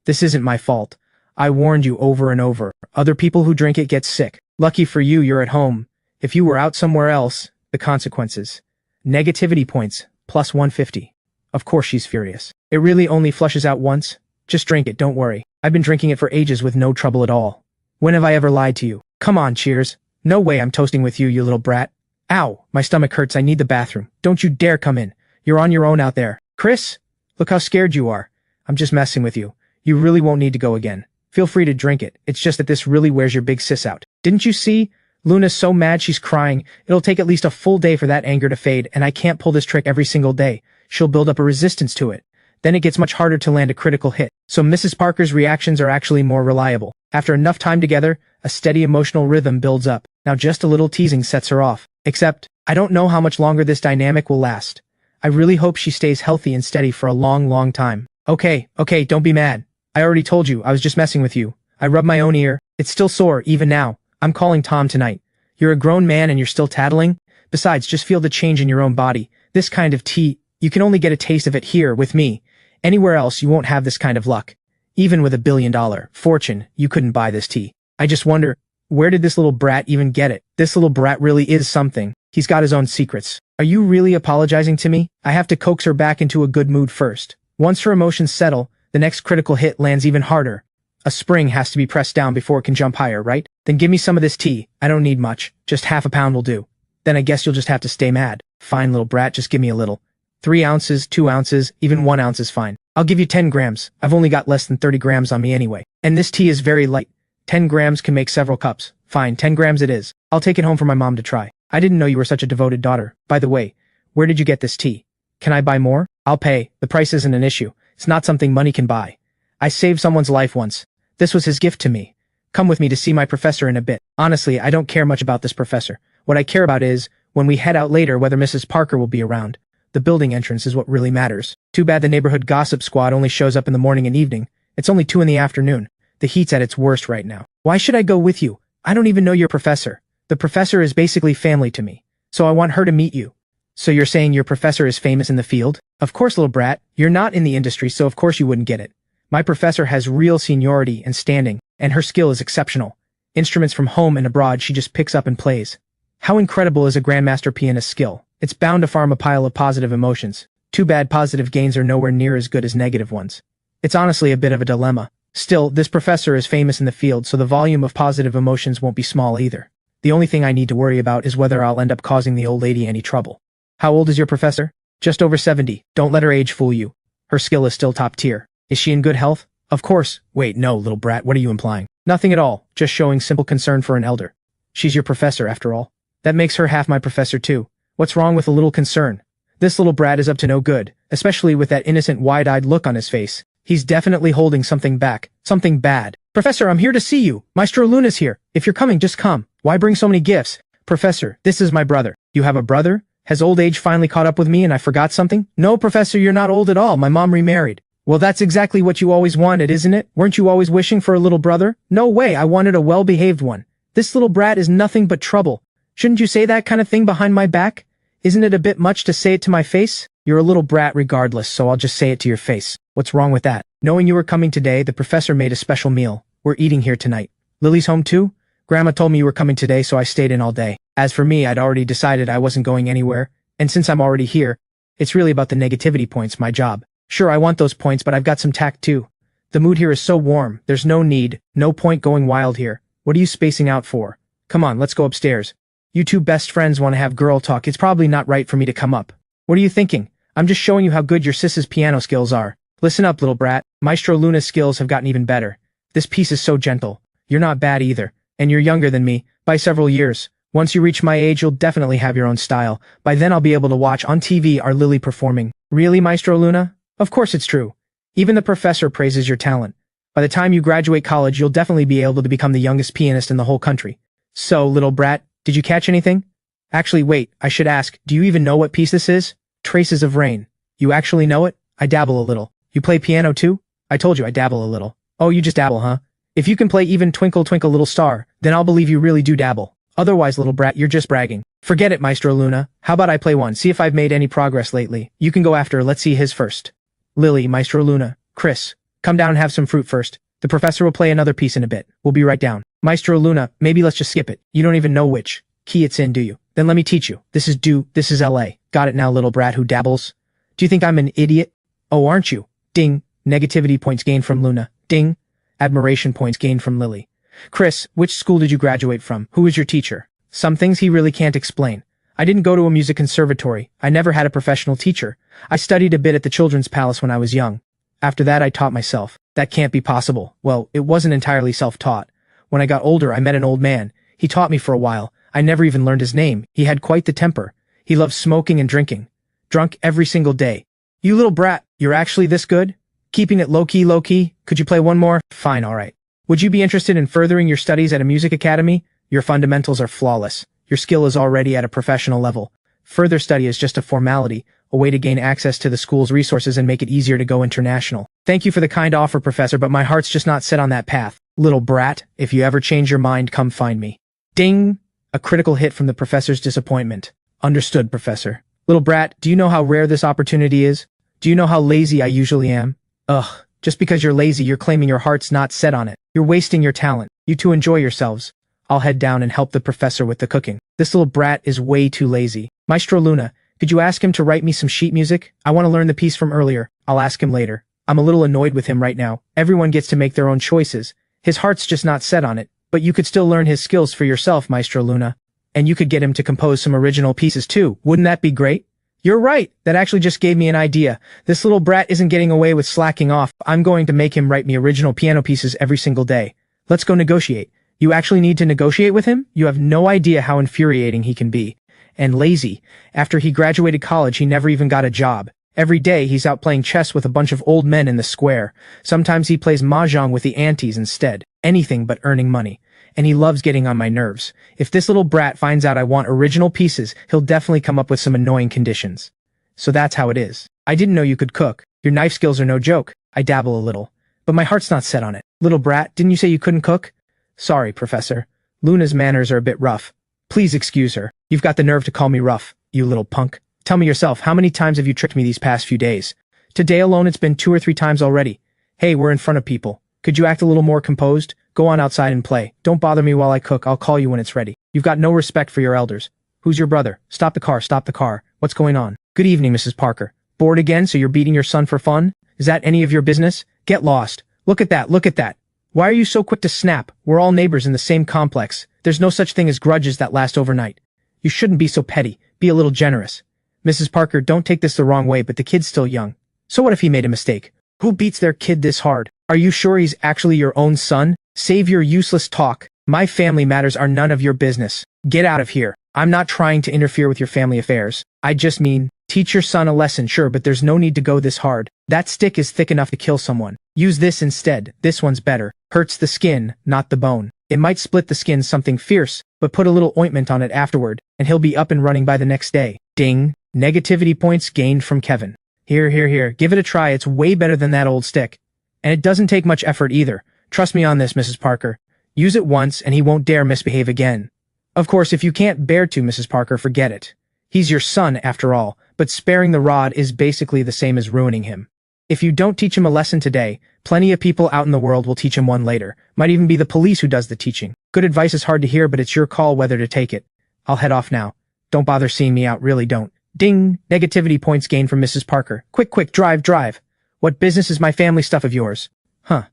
S1: This isn't my fault. I warned you over and over. Other people who drink it get sick. Lucky for you, you're at home. If you were out somewhere else, the consequences. Negativity points, plus 150. Of course she's furious. It really only flushes out once? Just drink it, don't worry. I've been drinking it for ages with no trouble at all. When have I ever lied to you? Come on, cheers. No way I'm toasting with you, you little brat. Ow, my stomach hurts, I need the bathroom. Don't you dare come in. You're on your own out there. Chris? Look how scared you are. I'm just messing with you. You really won't need to go again. Feel free to drink it. It's just that this really wears your big sis out. Didn't you see? Luna's so mad she's crying. It'll take at least a full day for that anger to fade, and I can't pull this trick every single day. She'll build up a resistance to it. Then it gets much harder to land a critical hit. So Mrs. Parker's reactions are actually more reliable. After enough time together, a steady emotional rhythm builds up. Now just a little teasing sets her off. Except, I don't know how much longer this dynamic will last. I really hope she stays healthy and steady for a long time. Okay, don't be mad. I already told you, I was just messing with you. I rubbed my own ear. It's still sore, even now. I'm calling Tom tonight. You're a grown man and you're still tattling? Besides, just feel the change in your own body. This kind of tea, you can only get a taste of it here, with me. Anywhere else you won't have this kind of luck. Even with $1 billion fortune, you couldn't buy this tea. I just wonder, where did this little brat even get it? This little brat really is something. He's got his own secrets. Are you really apologizing to me? I have to coax her back into a good mood first. Once her emotions settle, the next critical hit lands even harder. A spring has to be pressed down before it can jump higher, right? Then give me some of this tea. I don't need much. Just half a pound will do. Then I guess you'll just have to stay mad. Fine, little brat, just give me a little. 3 ounces, 2 ounces, even 1 ounce is fine. I'll give you 10 grams. I've only got less than 30 grams on me anyway. And this tea is very light. 10 grams can make several cups. Fine, 10 grams it is. I'll take it home for my mom to try. I didn't know you were such a devoted daughter. By the way, where did you get this tea? Can I buy more? I'll pay. The price isn't an issue. It's not something money can buy. I saved someone's life once. This was his gift to me. Come with me to see my professor in a bit. Honestly, I don't care much about this professor. What I care about is, when we head out later, whether Mrs. Parker will be around. The building entrance is what really matters. Too bad the neighborhood gossip squad only shows up in the morning and evening. It's only 2 in the afternoon. The heat's at its worst right now. Why should I go with you? I don't even know your professor. The professor is basically family to me. So I want her to meet you. So you're saying your professor is famous in the field? Of course, little brat. You're not in the industry, so of course you wouldn't get it. My professor has real seniority and standing, and her skill is exceptional. Instruments from home and abroad she just picks up and plays. How incredible is a grandmaster pianist's skill? It's bound to farm a pile of positive emotions. Too bad positive gains are nowhere near as good as negative ones. It's honestly a bit of a dilemma. Still, this professor is famous in the field, so the volume of positive emotions won't be small either. The only thing I need to worry about is whether I'll end up causing the old lady any trouble. How old is your professor? Just over 70. Don't let her age fool you. Her skill is still top tier. Is she in good health? Of course. Wait, no, little brat, what are you implying? Nothing at all, just showing simple concern for an elder. She's your professor, after all. That makes her half my professor too. What's wrong with a little concern? This little brat is up to no good, especially with that innocent wide-eyed look on his face. He's definitely holding something back, something bad. Professor, I'm here to see you. Maestro Luna's here. If you're coming, just come. Why bring so many gifts? Professor, this is my brother. You have a brother? Has old age finally caught up with me and I forgot something? No, Professor, you're not old at all. My mom remarried. Well, that's exactly what you always wanted, isn't it? Weren't you always wishing for a little brother? No way, I wanted a well-behaved one. This little brat is nothing but trouble. Shouldn't you say that kind of thing behind my back? Isn't it a bit much to say it to my face? You're a little brat regardless, so I'll just say it to your face. What's wrong with that? Knowing you were coming today, the professor made a special meal. We're eating here tonight. Lily's home too? Grandma told me you were coming today, so I stayed in all day. As for me, I'd already decided I wasn't going anywhere, and since I'm already here, it's really about the negativity points, my job. Sure, I want those points, but I've got some tact too. The mood here is so warm, there's no point going wild here. What are you spacing out for? Come on, let's go upstairs. You two best friends want to have girl talk, it's probably not right for me to come up. What are you thinking? I'm just showing you how good your sis's piano skills are. Listen up, little brat. Maestro Luna's skills have gotten even better. This piece is so gentle. You're not bad either. And you're younger than me, by several years. Once you reach my age, you'll definitely have your own style. By then I'll be able to watch on TV our Lily performing. Really, Maestro Luna? Of course it's true. Even the professor praises your talent. By the time you graduate college, you'll definitely be able to become the youngest pianist in the whole country. So, little brat, did you catch anything? Actually, wait, I should ask, do you even know what piece this is? Traces of Rain. You actually know it? I dabble a little. You play piano too? I told you I dabble a little. Oh, you just dabble, huh? If you can play even Twinkle Twinkle Little Star, then I'll believe you really do dabble. Otherwise, little brat, you're just bragging. Forget it, Maestro Luna. How about I play one, see if I've made any progress lately. You can go after, let's see his first. Lily, Maestro Luna, Chris, come down and have some fruit first. The professor will play another piece in a bit. We'll be right down. Maestro Luna, maybe let's just skip it. You don't even know which key it's in, do you? Then let me teach you. This is do, this is LA. Got it now, little brat who dabbles? Do you think I'm an idiot? Oh, aren't you? Ding. Negativity points gained from Luna. Ding. Admiration points gained from Lily. Chris, which school did you graduate from? Who is your teacher? Some things he really can't explain. I didn't go to a music conservatory. I never had a professional teacher. I studied a bit at the Children's Palace when I was young. After that, I taught myself. That can't be possible. Well, it wasn't entirely self-taught. When I got older, I met an old man. He taught me for a while. I never even learned his name. He had quite the temper. He loved smoking and drinking. Drunk every single day. You little brat, you're actually this good? Keeping it low-key? Could you play one more? Fine, alright. Would you be interested in furthering your studies at a music academy? Your fundamentals are flawless. Your skill is already at a professional level. Further study is just a formality, a way to gain access to the school's resources and make it easier to go international. Thank you for the kind offer, Professor, but my heart's just not set on that path. Little brat, if you ever change your mind, come find me. Ding! A critical hit from the professor's disappointment. Understood, Professor. Little brat, do you know how rare this opportunity is? Do you know how lazy I usually am? Ugh, just because you're lazy, you're claiming your heart's not set on it. You're wasting your talent. You two enjoy yourselves. I'll head down and help the professor with the cooking. This little brat is way too lazy. Maestro Luna, could you ask him to write me some sheet music? I want to learn the piece from earlier. I'll ask him later. I'm a little annoyed with him right now. Everyone gets to make their own choices. His heart's just not set on it. But you could still learn his skills for yourself, Maestro Luna. And you could get him to compose some original pieces too. Wouldn't that be great? You're right. That actually just gave me an idea. This little brat isn't getting away with slacking off. I'm going to make him write me original piano pieces every single day. Let's go negotiate. You actually need to negotiate with him? You have no idea how infuriating he can be. And lazy. After he graduated college, he never even got a job. Every day, he's out playing chess with a bunch of old men in the square. Sometimes he plays mahjong with the aunties instead. Anything but earning money. And he loves getting on my nerves. If this little brat finds out I want original pieces, he'll definitely come up with some annoying conditions. So that's how it is. I didn't know you could cook. Your knife skills are no joke. I dabble a little. But my heart's not set on it. Little brat, didn't you say you couldn't cook? Sorry, Professor. Luna's manners are a bit rough. Please excuse her. You've got the nerve to call me rough, you little punk. Tell me yourself, how many times have you tricked me these past few days? Today alone it's been 2 or 3 times already. Hey, we're in front of people. Could you act a little more composed? Go on outside and play. Don't bother me while I cook. I'll call you when it's ready. You've got no respect for your elders. Who's your brother? Stop the car, stop the car. What's going on? Good evening, Mrs. Parker. Bored again, so you're beating your son for fun? Is that any of your business? Get lost. Look at that, look at that. Why are you so quick to snap? We're all neighbors in the same complex. There's no such thing as grudges that last overnight. You shouldn't be so petty. Be a little generous. Mrs. Parker, don't take this the wrong way, but the kid's still young. So what if he made a mistake? Who beats their kid this hard? Are you sure he's actually your own son? Save your useless talk. My family matters are none of your business. Get out of here. I'm not trying to interfere with your family affairs. I just mean, teach your son a lesson, sure, but there's no need to go this hard. That stick is thick enough to kill someone. Use this instead. This one's better. Hurts the skin, not the bone. It might split the skin something fierce, but put a little ointment on it afterward, and he'll be up and running by the next day. Ding. Negativity points gained from Kevin. Here, give it a try, it's way better than that old stick. And it doesn't take much effort either. Trust me on this, Mrs. Parker. Use it once and he won't dare misbehave again. Of course, if you can't bear to, Mrs. Parker, forget it. He's your son, after all, but sparing the rod is basically the same as ruining him. If you don't teach him a lesson today, plenty of people out in the world will teach him one later. Might even be the police who does the teaching. Good advice is hard to hear, but it's your call whether to take it. I'll head off now. Don't bother seeing me out, really don't. Ding! Negativity points gained from Mrs. Parker. Quick, drive. What business is my family stuff of yours? Huh.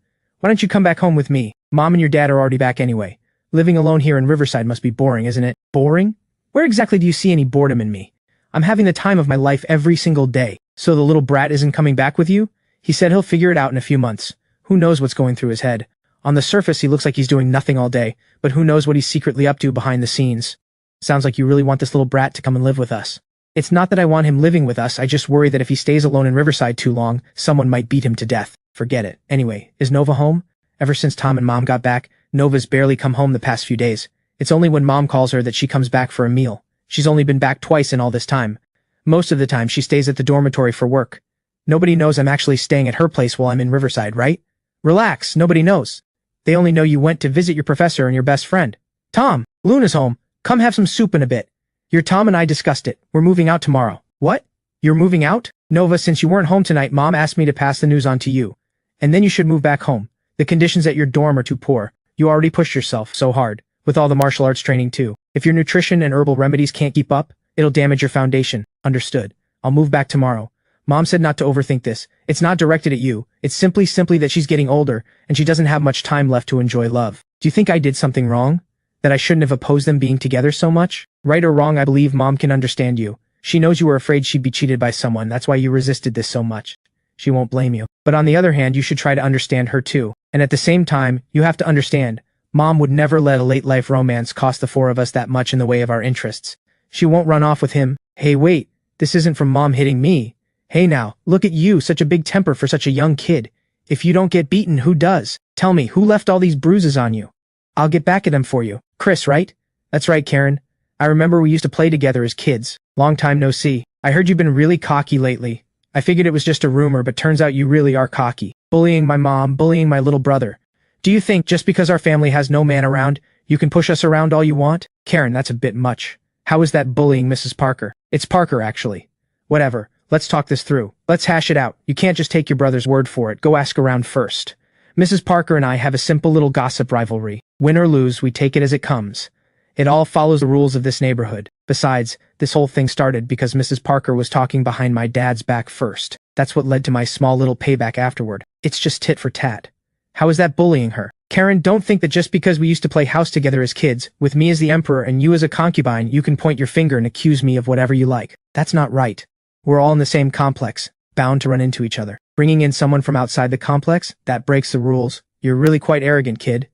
S1: Why don't you come back home with me? Mom and your dad are already back anyway. Living alone here in Riverside must be boring, isn't it? Boring? Where exactly do you see any boredom in me? I'm having the time of my life every single day. So the little brat isn't coming back with you? He said he'll figure it out in a few months. Who knows what's going through his head? On the surface, he looks like he's doing nothing all day, but who knows what he's secretly up to behind the scenes. Sounds like you really want this little brat to come and live with us. It's not that I want him living with us, I just worry that if he stays alone in Riverside too long, someone might beat him to death. Forget it. Anyway, is Nova home? Ever since Tom and Mom got back, Nova's barely come home the past few days. It's only when Mom calls her that she comes back for a meal. She's only been back twice in all this time. Most of the time, she stays at the dormitory for work. Nobody knows I'm actually staying at her place while I'm in Riverside, right? Relax, nobody knows. They only know you went to visit your professor and your best friend. Tom, Luna's home. Come have some soup in a bit. Your Tom and I discussed it. We're moving out tomorrow. What? You're moving out? Nova, since you weren't home tonight, Mom asked me to pass the news on to you. And then you should move back home. The conditions at your dorm are too poor. You already pushed yourself so hard, with all the martial arts training too. If your nutrition and herbal remedies can't keep up, it'll damage your foundation. Understood. I'll move back tomorrow. Mom said not to overthink this. It's not directed at you. It's simply that she's getting older, and she doesn't have much time left to enjoy love. Do you think I did something wrong? That I shouldn't have opposed them being together so much? Right or wrong, I believe Mom can understand you. She knows you were afraid she'd be cheated by someone, that's why you resisted this so much. She won't blame you. But on the other hand, you should try to understand her too. And at the same time, you have to understand, Mom would never let a late-life romance cost the four of us that much in the way of our interests. She won't run off with him. Hey wait, this isn't from Mom hitting me. Hey now, look at you, such a big temper for such a young kid. If you don't get beaten, who does? Tell me, who left all these bruises on you? I'll get back at him for you. Chris, right? That's right, Karen. I remember we used to play together as kids. Long time no see. I heard you've been really cocky lately. I figured it was just a rumor, but turns out you really are cocky. Bullying my mom, bullying my little brother. Do you think just because our family has no man around, you can push us around all you want? Karen, that's a bit much. How is that bullying, Mrs. Parker? It's Parker, actually. Whatever. Let's talk this through. Let's hash it out. You can't just take your brother's word for it. Go ask around first. Mrs. Parker and I have a simple little gossip rivalry. Win or lose, we take it as it comes. It all follows the rules of this neighborhood. Besides, this whole thing started because Mrs. Parker was talking behind my dad's back first. That's what led to my small little payback afterward. It's just tit for tat. How is that bullying her? Karen, don't think that just because we used to play house together as kids, with me as the emperor and you as a concubine, you can point your finger and accuse me of whatever you like. That's not right. We're all in the same complex, bound to run into each other. Bringing in someone from outside the complex, that breaks the rules. You're really quite arrogant, kid.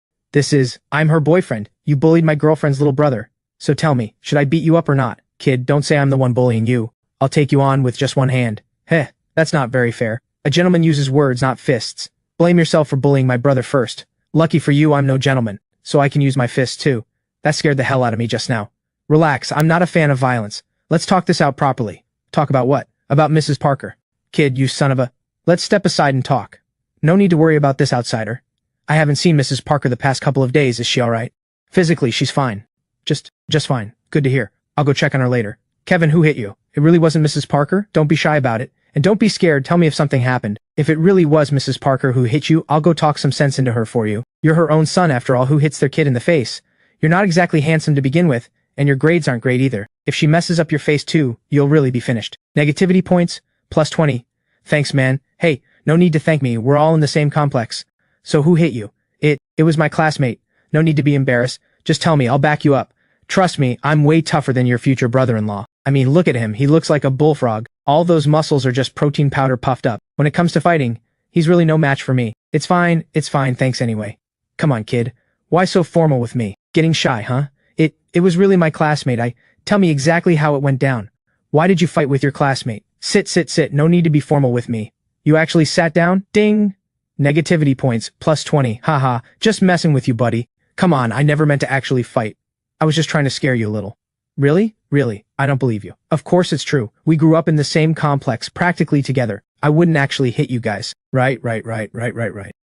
S1: I'm her boyfriend. You bullied my girlfriend's little brother. So tell me, should I beat you up or not? Kid, don't say I'm the one bullying you. I'll take you on with just one hand. Heh, that's not very fair. A gentleman uses words, not fists. Blame yourself for bullying my brother first. Lucky for you, I'm no gentleman, so I can use my fists too. That scared the hell out of me just now. Relax, I'm not a fan of violence. Let's talk this out properly. Talk about what? About Mrs. Parker. Kid, you son of a... Let's step aside and talk. No need to worry about this outsider. I haven't seen Mrs. Parker the past couple of days, is she alright? Physically, she's fine. Just fine. Good to hear. I'll go check on her later. Kevin, who hit you? It really wasn't Mrs. Parker? Don't be shy about it. And don't be scared, tell me if something happened. If it really was Mrs. Parker who hit you, I'll go talk some sense into her for you. You're her own son, after all, who hits their kid in the face. You're not exactly handsome to begin with, and your grades aren't great either. If she messes up your face too, you'll really be finished. Negativity points, +20. Thanks, man. Hey, no need to thank me, we're all in the same complex. So who hit you? It was my classmate. No need to be embarrassed. Just tell me, I'll back you up. Trust me, I'm way tougher than your future brother-in-law. I mean, look at him, he looks like a bullfrog. All those muscles are just protein powder puffed up. When it comes to fighting, he's really no match for me. It's fine, thanks anyway. Come on, kid. Why so formal with me? Getting shy, huh? It was really my classmate. Tell me exactly how it went down. Why did you fight with your classmate? Sit, no need to be formal with me. You actually sat down? Ding! Negativity points, +20. Haha, just messing with you, buddy. Come on, I never meant to actually fight. I was just trying to scare you a little. Really? Really, I don't believe you. Of course it's true. We grew up in the same complex, practically together. I wouldn't actually hit you guys. Right.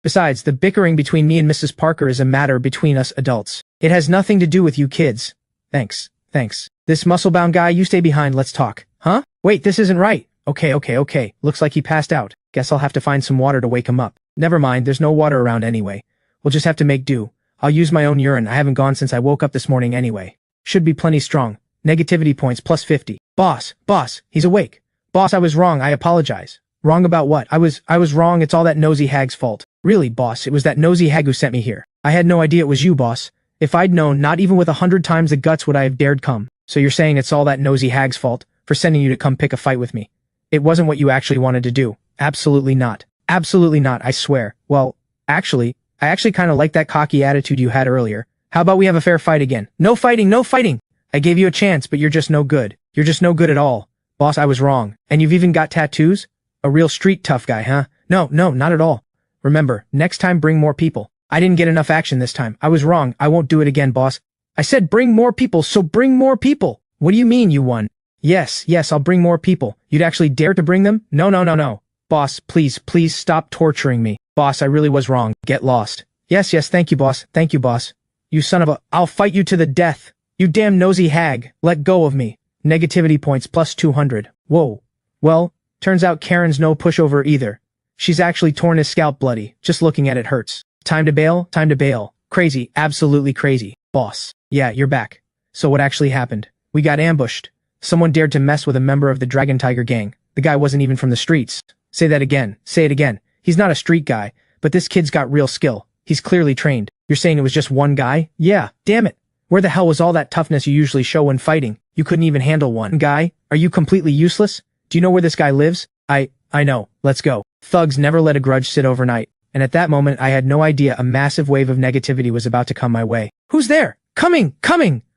S1: Besides, the bickering between me and Mrs. Parker is a matter between us adults. It has nothing to do with you kids. Thanks. This muscle-bound guy, you stay behind, let's talk. Huh? Wait, this isn't right. Okay. Looks like he passed out. Guess I'll have to find some water to wake him up. Never mind, there's no water around anyway. We'll just have to make do. I'll use my own urine. I haven't gone since I woke up this morning anyway. Should be plenty strong. Negativity points plus 50. Boss, he's awake. Boss, I was wrong, I apologize. Wrong about what? I was wrong, it's all that nosy hag's fault. Really, boss, it was that nosy hag who sent me here. I had no idea it was you, boss. If I'd known, not even with 100 times the guts would I have dared come. So you're saying it's all that nosy hag's fault for sending you to come pick a fight with me? It wasn't what you actually wanted to do. Absolutely not. Absolutely not, I swear. Well, I actually kind of like that cocky attitude you had earlier. How about we have a fair fight again? No fighting! I gave you a chance, but you're just no good. You're just no good at all. Boss, I was wrong. And you've even got tattoos? A real street tough guy, huh? No, not at all. Remember, next time bring more people. I didn't get enough action this time. I was wrong. I won't do it again, boss. I said bring more people, so bring more people. What do you mean you won? Yes, I'll bring more people. You'd actually dare to bring them? No. Boss, please stop torturing me. Boss, I really was wrong. Get lost. Yes, thank you, boss. You son of a... I'll fight you to the death. You damn nosy hag. Let go of me. Negativity points plus 200. Whoa. Well, turns out Karen's no pushover either. She's actually torn his scalp bloody. Just looking at it hurts. Time to bail. Crazy, absolutely crazy. Boss. Yeah, you're back. So what actually happened? We got ambushed. Someone dared to mess with a member of the Dragon Tiger gang. The guy wasn't even from the streets. Say that again. Say it again. He's not a street guy, but this kid's got real skill. He's clearly trained. You're saying it was just one guy? Yeah, damn it. Where the hell was all that toughness you usually show when fighting? You couldn't even handle one guy? Are you completely useless? Do you know where this guy lives? I know. Let's go. Thugs never let a grudge sit overnight. And at that moment I had no idea a massive wave of negativity was about to come my way. Who's there? Coming!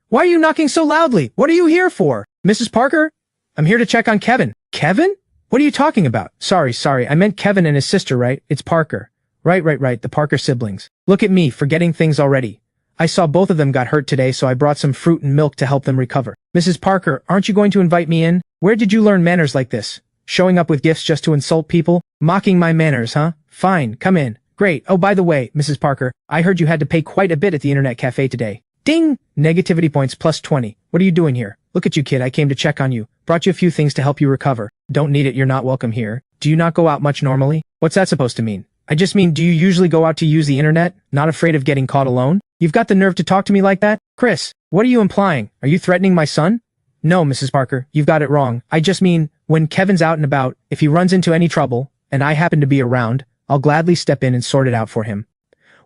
S1: Why are you knocking so loudly? What are you here for? Mrs. Parker? I'm here to check on Kevin. Kevin? What are you talking about? Sorry, I meant Kevin and his sister, right? It's Parker. Right, the Parker siblings. Look at me, forgetting things already. I saw both of them got hurt today, so I brought some fruit and milk to help them recover. Mrs. Parker, aren't you going to invite me in? Where did you learn manners like this? Showing up with gifts just to insult people? Mocking my manners, huh? Fine, come in. Great. Oh, by the way, Mrs. Parker, I heard you had to pay quite a bit at the internet cafe today. Ding! Negativity points plus 20. What are you doing here? Look at you, kid, I came to check on you. Brought you a few things to help you recover. Don't need it, you're not welcome here. Do you not go out much normally? What's that supposed to mean? I just mean, do you usually go out to use the internet? Not afraid of getting caught alone? You've got the nerve to talk to me like that? Chris, what are you implying? Are you threatening my son? No, Mrs. Parker, you've got it wrong. I just mean, when Kevin's out and about, if he runs into any trouble, and I happen to be around, I'll gladly step in and sort it out for him.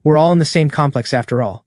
S1: We're all in the same complex after all.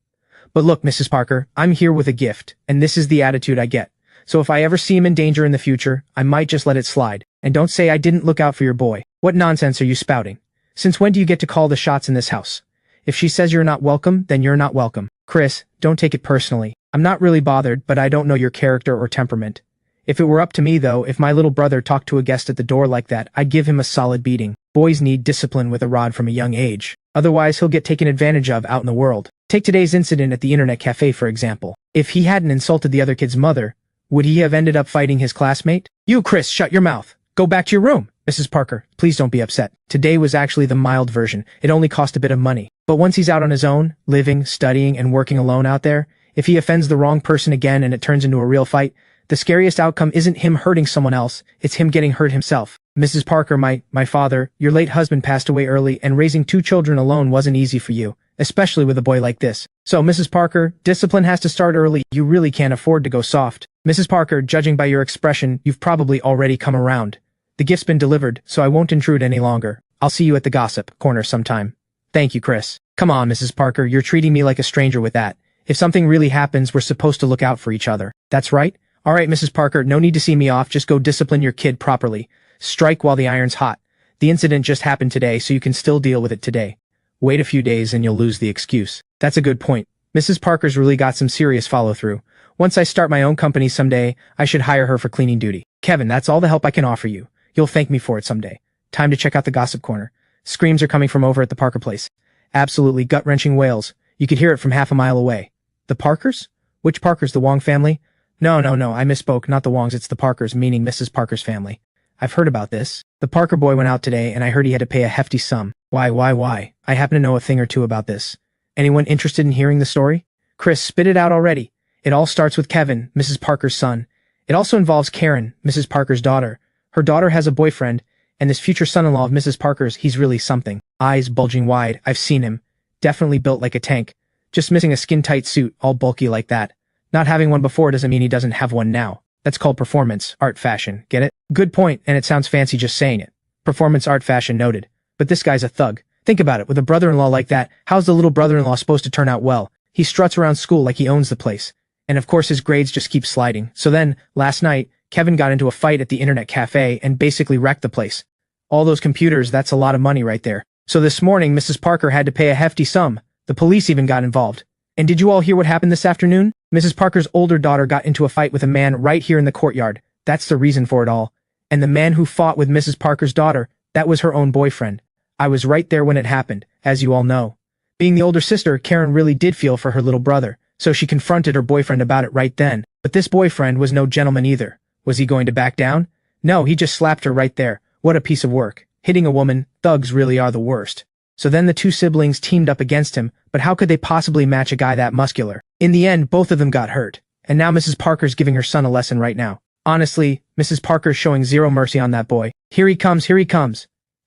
S1: But look, Mrs. Parker, I'm here with a gift, and this is the attitude I get. So if I ever see him in danger in the future, I might just let it slide. And don't say I didn't look out for your boy. What nonsense are you spouting? Since when do you get to call the shots in this house? If she says you're not welcome, then you're not welcome. Chris, don't take it personally. I'm not really bothered, but I don't know your character or temperament. If it were up to me, though, if my little brother talked to a guest at the door like that, I'd give him a solid beating. Boys need discipline with a rod from a young age. Otherwise, he'll get taken advantage of out in the world. Take today's incident at the internet cafe, for example. If he hadn't insulted the other kid's mother, would he have ended up fighting his classmate? You, Chris, shut your mouth. Go back to your room. Mrs. Parker, please don't be upset. Today was actually the mild version. It only cost a bit of money. But once he's out on his own, living, studying, and working alone out there, if he offends the wrong person again and it turns into a real fight, the scariest outcome isn't him hurting someone else, it's him getting hurt himself. Mrs. Parker, my father, your late husband passed away early, and raising 2 children alone wasn't easy for you, especially with a boy like this. So, Mrs. Parker, discipline has to start early. You really can't afford to go soft. Mrs. Parker, judging by your expression, you've probably already come around. The gift's been delivered, so I won't intrude any longer. I'll see you at the gossip corner sometime. Thank you, Chris. Come on, Mrs. Parker, you're treating me like a stranger with that. If something really happens, we're supposed to look out for each other. That's right? All right, Mrs. Parker, no need to see me off, just go discipline your kid properly. Strike while the iron's hot. The incident just happened today, so you can still deal with it today. Wait a few days and you'll lose the excuse. That's a good point. Mrs. Parker's really got some serious follow-through. Once I start my own company someday, I should hire her for cleaning duty. Kevin, that's all the help I can offer you. You'll thank me for it someday. Time to check out the gossip corner. Screams are coming from over at the Parker place. Absolutely gut-wrenching wails. You could hear it from half a mile away. The Parkers? Which Parkers? The Wong family? No, I misspoke, not the Wongs, it's the Parkers, meaning Mrs. Parker's family. I've heard about this. The Parker boy went out today and I heard he had to pay a hefty sum. Why? I happen to know a thing or two about this. Anyone interested in hearing the story? Chris, spit it out already. It all starts with Kevin, Mrs. Parker's son. It also involves Karen, Mrs. Parker's daughter. Her daughter has a boyfriend, and this future son-in-law of Mrs. Parker's, he's really something. Eyes bulging wide, I've seen him. Definitely built like a tank. Just missing a skin-tight suit, all bulky like that. Not having one before doesn't mean he doesn't have one now. That's called performance, art, fashion, get it? Good point, and it sounds fancy just saying it. Performance, art, fashion noted. But this guy's a thug. Think about it, with a brother-in-law like that, how's the little brother-in-law supposed to turn out well? He struts around school like he owns the place. And of course his grades just keep sliding. So then, last night, Kevin got into a fight at the internet cafe and basically wrecked the place. All those computers, that's a lot of money right there. So this morning, Mrs. Parker had to pay a hefty sum. The police even got involved. And did you all hear what happened this afternoon? Mrs. Parker's older daughter got into a fight with a man right here in the courtyard. That's the reason for it all. And the man who fought with Mrs. Parker's daughter, that was her own boyfriend. I was right there when it happened, as you all know. Being the older sister, Karen really did feel for her little brother, so she confronted her boyfriend about it right then. But this boyfriend was no gentleman either. Was he going to back down? No, he just slapped her right there. What a piece of work. Hitting a woman, thugs really are the worst. So then the two siblings teamed up against him, but how could they possibly match a guy that muscular? In the end, both of them got hurt. And now Mrs. Parker's giving her son a lesson right now. Honestly, Mrs. Parker's showing zero mercy on that boy. Here he comes.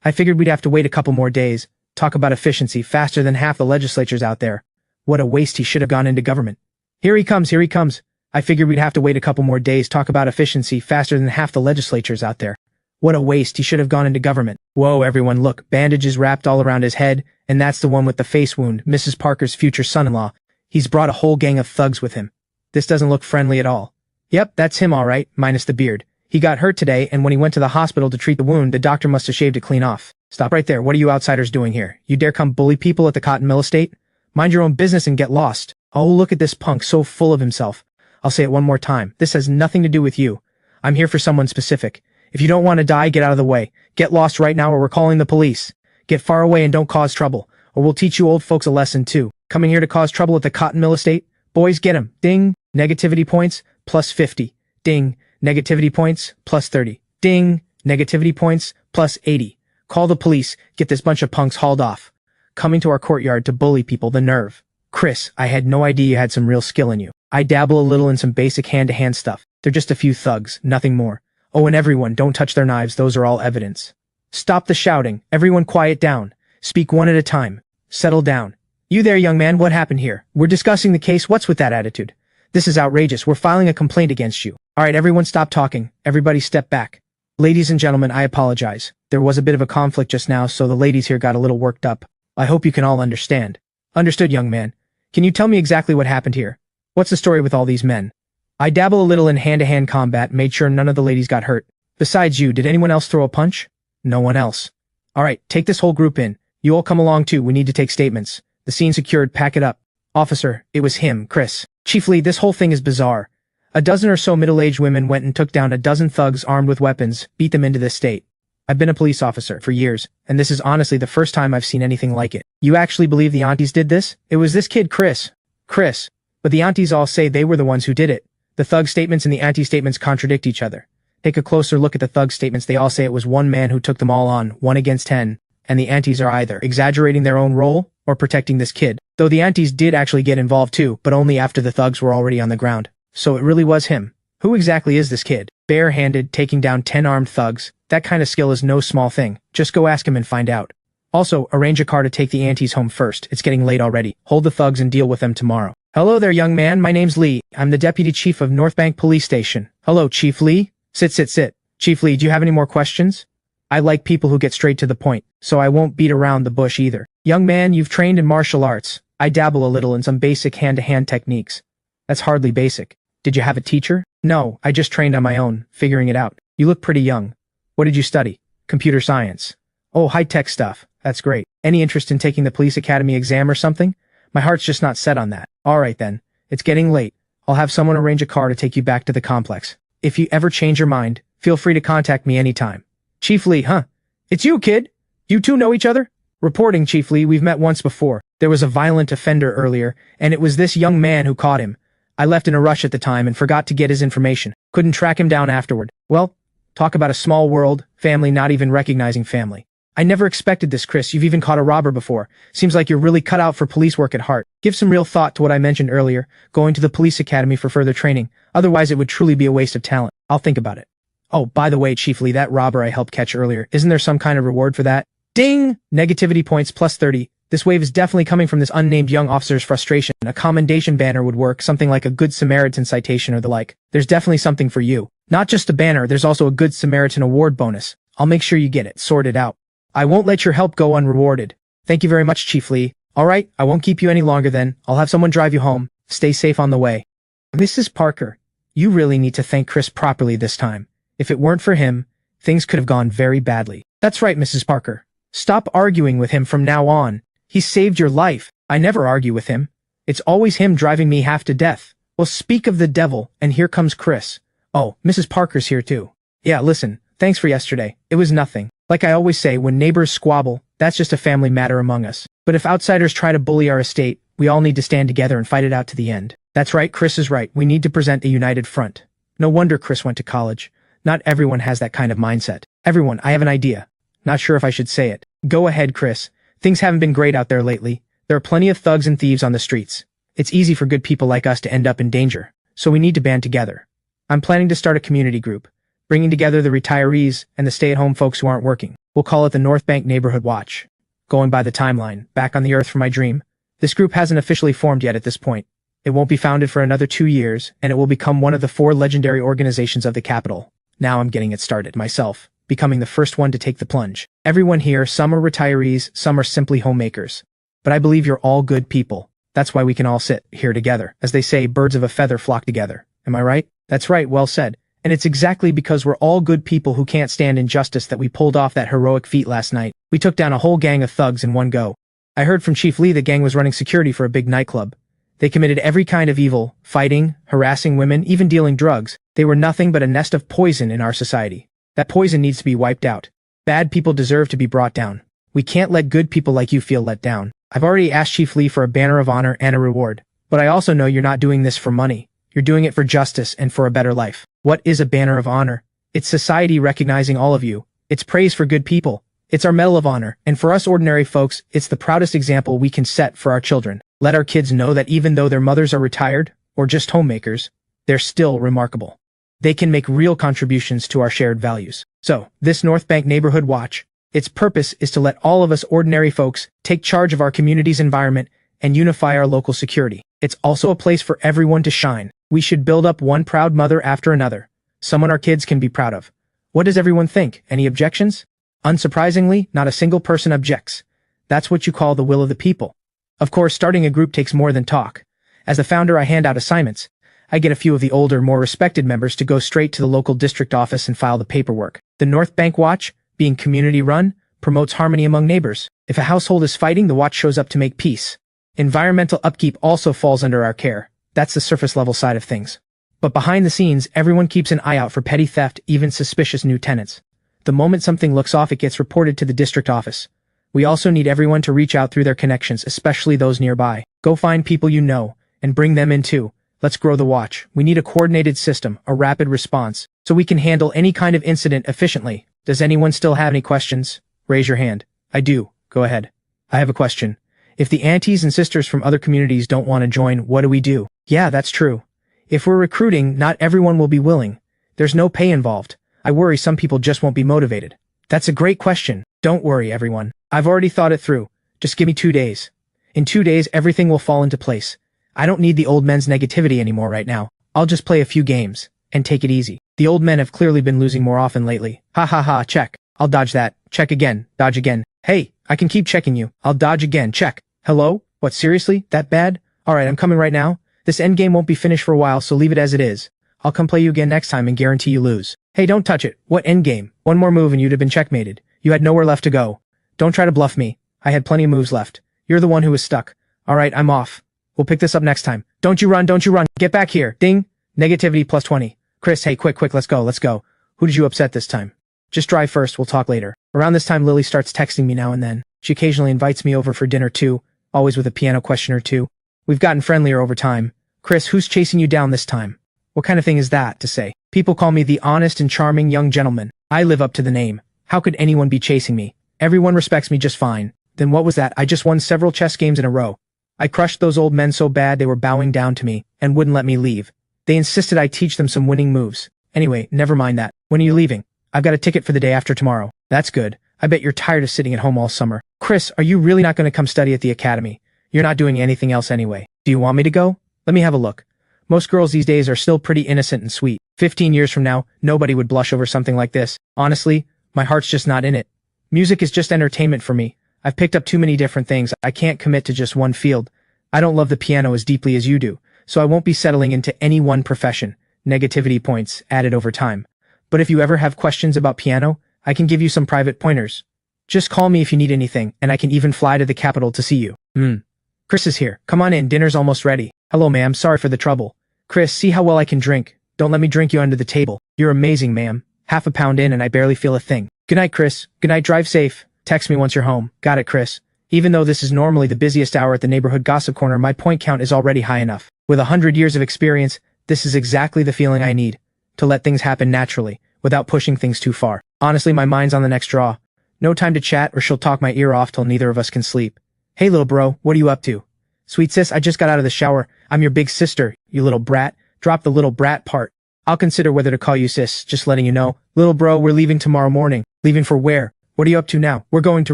S1: I figured we'd have to wait a couple more days. Talk about efficiency, faster than half the legislatures out there. What a waste, he should have gone into government. Here he comes. I figured we'd have to wait a couple more days. Talk about efficiency, faster than half the legislatures out there. What a waste, he should have gone into government. Whoa, everyone, look, bandages wrapped all around his head, and that's the one with the face wound, Mrs. Parker's future son-in-law. He's brought a whole gang of thugs with him. This doesn't look friendly at all. Yep, that's him all right, minus the beard. He got hurt today, and when he went to the hospital to treat the wound, the doctor must have shaved it clean off. Stop right there, what are you outsiders doing here? You dare come bully people at the cotton mill estate? Mind your own business and get lost. Oh, look at this punk, so full of himself. I'll say it one more time, this has nothing to do with you. I'm here for someone specific. If you don't want to die, get out of the way. Get lost right now or we're calling the police. Get far away and don't cause trouble, or we'll teach you old folks a lesson too. Coming here to cause trouble at the cotton mill estate? Boys, get him. Ding. Negativity points, plus 50. Ding. Negativity points, plus 30. Ding. Negativity points, plus 80. Call the police, get this bunch of punks hauled off. Coming to our courtyard to bully people, the nerve. Chris, I had no idea you had some real skill in you. I dabble a little in some basic hand-to-hand stuff. They're just a few thugs, nothing more. Oh, and everyone, don't touch their knives, those are all evidence. Stop the shouting, everyone quiet down. Speak one at a time. Settle down. You there, young man, what happened here? We're discussing the case, what's with that attitude? This is outrageous, we're filing a complaint against you. Alright, everyone stop talking, everybody step back. Ladies and gentlemen, I apologize. There was a bit of a conflict just now, so the ladies here got a little worked up. I hope you can all understand. Understood, young man. Can you tell me exactly what happened here? What's the story with all these men? I dabble a little in hand-to-hand combat, made sure none of the ladies got hurt. Besides you, did anyone else throw a punch? No one else. Alright, take this whole group in. You all come along too, we need to take statements. The scene secured, pack it up. Officer, it was him, Chris. Chief Lee, this whole thing is bizarre. A dozen or so middle-aged women went and took down a dozen thugs armed with weapons, beat them into this state. I've been a police officer for years, and this is honestly the first time I've seen anything like it. You actually believe the aunties did this? It was this kid, Chris. But the aunties all say they were the ones who did it. The thug statements and the auntie statements contradict each other. Take a closer look at the thug statements. They all say it was one man who took them all on, 1 against 10, and the aunties are either exaggerating their own role or protecting this kid. Though the aunties did actually get involved too, but only after the thugs were already on the ground. So it really was him. Who exactly is this kid? Bare-handed, taking down 10 armed thugs. That kind of skill is no small thing. Just go ask him and find out. Also, arrange a car to take the aunties home first. It's getting late already. Hold the thugs and deal with them tomorrow. Hello there, young man. My name's Lee. I'm the Deputy Chief of North Bank Police Station. Hello, Chief Lee. Sit. Chief Lee, do you have any more questions? I like people who get straight to the point, so I won't beat around the bush either. Young man, you've trained in martial arts. I dabble a little in some basic hand-to-hand techniques. That's hardly basic. Did you have a teacher? No, I just trained on my own, figuring it out. You look pretty young. What did you study? Computer science. Oh, high-tech stuff. That's great. Any interest in taking the police academy exam or something? My heart's just not set on that. Alright then. It's getting late. I'll have someone arrange a car to take you back to the complex. If you ever change your mind, feel free to contact me anytime. Chief Lee, huh? It's you, kid! You two know each other? Reporting, Chief Lee, we've met once before. There was a violent offender earlier, and it was this young man who caught him. I left in a rush at the time and forgot to get his information. Couldn't track him down afterward. Well, talk about a small world, family not even recognizing family. I never expected this, Chris. You've even caught a robber before. Seems like you're really cut out for police work at heart. Give some real thought to what I mentioned earlier, going to the police academy for further training. Otherwise it would truly be a waste of talent. I'll think about it. Oh, by the way, Chief Lee, that robber I helped catch earlier, isn't there some kind of reward for that? Ding! Negativity points plus 30. This wave is definitely coming from this unnamed young officer's frustration. A commendation banner would work, something like a Good Samaritan citation or the like. There's definitely something for you. Not just a banner, there's also a Good Samaritan award bonus. I'll make sure you get it sorted out. I won't let your help go unrewarded. Thank you very much, Chief Lee. Alright, I won't keep you any longer then. I'll have someone drive you home. Stay safe on the way. Mrs. Parker, you really need to thank Chris properly this time. If it weren't for him, things could have gone very badly. That's right, Mrs. Parker. Stop arguing with him from now on. He saved your life. I never argue with him. It's always him driving me half to death. Well, speak of the devil, and here comes Chris. Oh, Mrs. Parker's here too. Yeah, listen, thanks for yesterday. It was nothing. Like I always say, when neighbors squabble, that's just a family matter among us. But if outsiders try to bully our estate, we all need to stand together and fight it out to the end. That's right, Chris is right. We need to present a united front. No wonder Chris went to college. Not everyone has that kind of mindset. Everyone, I have an idea. Not sure if I should say it. Go ahead, Chris. Things haven't been great out there lately. There are plenty of thugs and thieves on the streets. It's easy for good people like us to end up in danger. So we need to band together. I'm planning to start a community group, bringing together the retirees and the stay-at-home folks who aren't working. We'll call it the North Bank Neighborhood Watch. Going by the timeline, back on the earth for my dream. This group hasn't officially formed yet at this point. It won't be founded for another 2 years, and it will become one of the 4 legendary organizations of the capital. Now I'm getting it started myself, becoming the first one to take the plunge. Everyone here, some are retirees, some are simply homemakers. But I believe you're all good people. That's why we can all sit here together. As they say, birds of a feather flock together. Am I right? That's right, well said. And it's exactly because we're all good people who can't stand injustice that we pulled off that heroic feat last night. We took down a whole gang of thugs in one go. I heard from Chief Lee the gang was running security for a big nightclub. They committed every kind of evil, fighting, harassing women, even dealing drugs. They were nothing but a nest of poison in our society. That poison needs to be wiped out. Bad people deserve to be brought down. We can't let good people like you feel let down. I've already asked Chief Lee for a banner of honor and a reward. But I also know you're not doing this for money. You're doing it for justice and for a better life. What is a banner of honor? It's society recognizing all of you. It's praise for good people. It's our medal of honor. And for us ordinary folks, it's the proudest example we can set for our children. Let our kids know that even though their mothers are retired, or just homemakers, they're still remarkable. They can make real contributions to our shared values. So, this North Bank Neighborhood Watch, its purpose is to let all of us ordinary folks take charge of our community's environment and unify our local security. It's also a place for everyone to shine. We should build up one proud mother after another, someone our kids can be proud of. What does everyone think? Any objections? Unsurprisingly, not a single person objects. That's what you call the will of the people. Of course, starting a group takes more than talk. As the founder, I hand out assignments. I get a few of the older, more respected members to go straight to the local district office and file the paperwork. The North Bank Watch, being community-run, promotes harmony among neighbors. If a household is fighting, the watch shows up to make peace. Environmental upkeep also falls under our care. That's the surface-level side of things. But behind the scenes, everyone keeps an eye out for petty theft, even suspicious new tenants. The moment something looks off, it gets reported to the district office. We also need everyone to reach out through their connections, especially those nearby. Go find people you know, and bring them in too. Let's grow the watch. We need a coordinated system, a rapid response, so we can handle any kind of incident efficiently. Does anyone still have any questions? Raise your hand. I do. Go ahead. I have a question. If the aunties and sisters from other communities don't want to join, what do we do? Yeah, that's true. If we're recruiting, not everyone will be willing. There's no pay involved. I worry some people just won't be motivated. That's a great question. Don't worry, everyone. I've already thought it through. Just give me 2 days. In 2 days, everything will fall into place. I don't need the old men's negativity anymore right now. I'll just play a few games and take it easy. The old men have clearly been losing more often lately. Ha ha ha, check. I'll dodge that. Check again. Dodge again. Hey, I can keep checking you. I'll dodge again. Check. Hello? What, seriously? That bad? Alright, I'm coming right now. This endgame won't be finished for a while, so leave it as it is. I'll come play you again next time and guarantee you lose. Hey, don't touch it. What endgame? One more move and you'd have been checkmated. You had nowhere left to go. Don't try to bluff me. I had plenty of moves left. You're the one who was stuck. Alright, I'm off. We'll pick this up next time. Don't you run, don't you run. Get back here. Ding. Negativity plus 20. Chris, hey, quick, let's go. Who did you upset this time? Just drive first, we'll talk later. Around this time, Lily starts texting me now and then. She occasionally invites me over for dinner too, always with a piano question or two. We've gotten friendlier over time. Chris, who's chasing you down this time? What kind of thing is that to say? People call me the honest and charming young gentleman. I live up to the name. How could anyone be chasing me? Everyone respects me just fine. Then what was that? I just won several chess games in a row. I crushed those old men so bad they were bowing down to me and wouldn't let me leave. They insisted I teach them some winning moves. Anyway, never mind that. When are you leaving? I've got a ticket for the day after tomorrow. That's good. I bet you're tired of sitting at home all summer. Chris, are you really not going to come study at the academy? You're not doing anything else anyway. Do you want me to go? Let me have a look. Most girls these days are still pretty innocent and sweet. 15 years from now, nobody would blush over something like this. Honestly, my heart's just not in it. Music is just entertainment for me. I've picked up too many different things. I can't commit to just one field. I don't love the piano as deeply as you do, so I won't be settling into any one profession. Negativity points added over time. But if you ever have questions about piano, I can give you some private pointers. Just call me if you need anything, and I can even fly to the capital to see you. Chris is here. Come on in, dinner's almost ready. Hello, ma'am, sorry for the trouble. Chris, see how well I can drink. Don't let me drink you under the table. You're amazing, ma'am. Half a pound in and I barely feel a thing. Good night, Chris. Good night, drive safe. Text me once you're home. Got it, Chris. Even though this is normally the busiest hour at the neighborhood gossip corner, my point count is already high enough. With 100 years of experience, this is exactly the feeling I need. To let things happen naturally, without pushing things too far. Honestly, my mind's on the next draw. No time to chat or she'll talk my ear off till neither of us can sleep. Hey little bro, what are you up to? Sweet sis, I just got out of the shower. I'm your big sister, you little brat. Drop the little brat part. I'll consider whether to call you sis, just letting you know. Little bro, we're leaving tomorrow morning. Leaving for where? What are you up to now? We're going to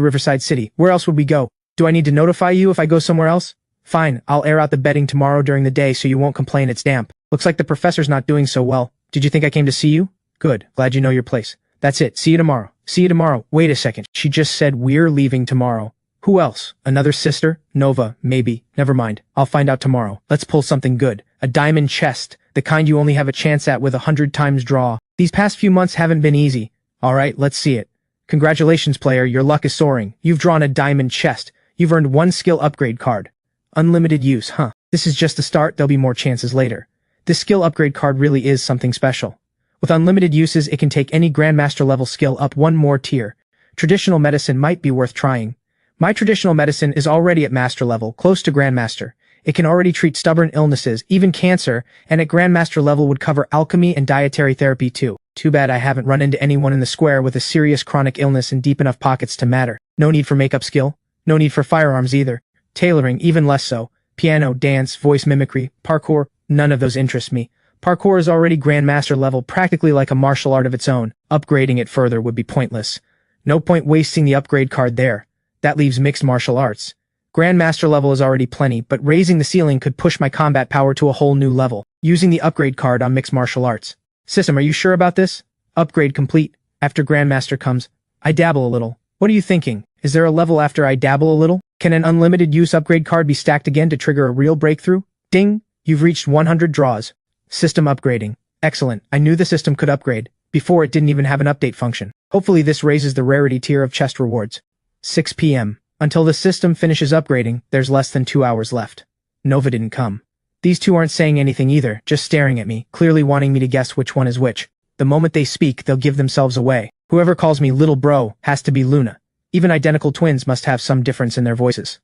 S1: Riverside City. Where else would we go? Do I need to notify you if I go somewhere else? Fine, I'll air out the bedding tomorrow during the day so you won't complain it's damp. Looks like the professor's not doing so well. Did you think I came to see you? Good, glad you know your place. That's it, see you tomorrow. See you tomorrow. Wait a second, she just said we're leaving tomorrow. Who else? Another sister? Nova, maybe. Never mind. I'll find out tomorrow. Let's pull something good. A diamond chest. The kind you only have a chance at with 100 times draw. These past few months haven't been easy. Alright, let's see it. Congratulations, player. Your luck is soaring. You've drawn a diamond chest. You've earned one skill upgrade card. Unlimited use, huh? This is just the start. There'll be more chances later. This skill upgrade card really is something special. With unlimited uses, it can take any Grandmaster level skill up one more tier. Traditional medicine might be worth trying. My traditional medicine is already at master level, close to Grandmaster. It can already treat stubborn illnesses, even cancer, and at Grandmaster level would cover alchemy and dietary therapy too. Too bad I haven't run into anyone in the square with a serious chronic illness and deep enough pockets to matter. No need for makeup skill. No need for firearms either. Tailoring, even less so. Piano, dance, voice mimicry, parkour, none of those interest me. Parkour is already Grandmaster level, practically like a martial art of its own. Upgrading it further would be pointless. No point wasting the upgrade card there. That leaves mixed martial arts. Grandmaster level is already plenty, but raising the ceiling could push my combat power to a whole new level, using the upgrade card on mixed martial arts. System, are you sure about this? Upgrade complete. After Grandmaster comes, I dabble a little. What are you thinking? Is there a level after I dabble a little? Can an unlimited use upgrade card be stacked again to trigger a real breakthrough? Ding! You've reached 100 draws. System upgrading. Excellent. I knew the system could upgrade. Before it didn't even have an update function. Hopefully this raises the rarity tier of chest rewards. 6 p.m. Until the system finishes upgrading, there's less than 2 hours left. Nova didn't come. These two aren't saying anything either, just staring at me, clearly wanting me to guess which one is which. The moment they speak, they'll give themselves away. Whoever calls me little bro has to be Luna. Even identical twins must have some difference in their voices.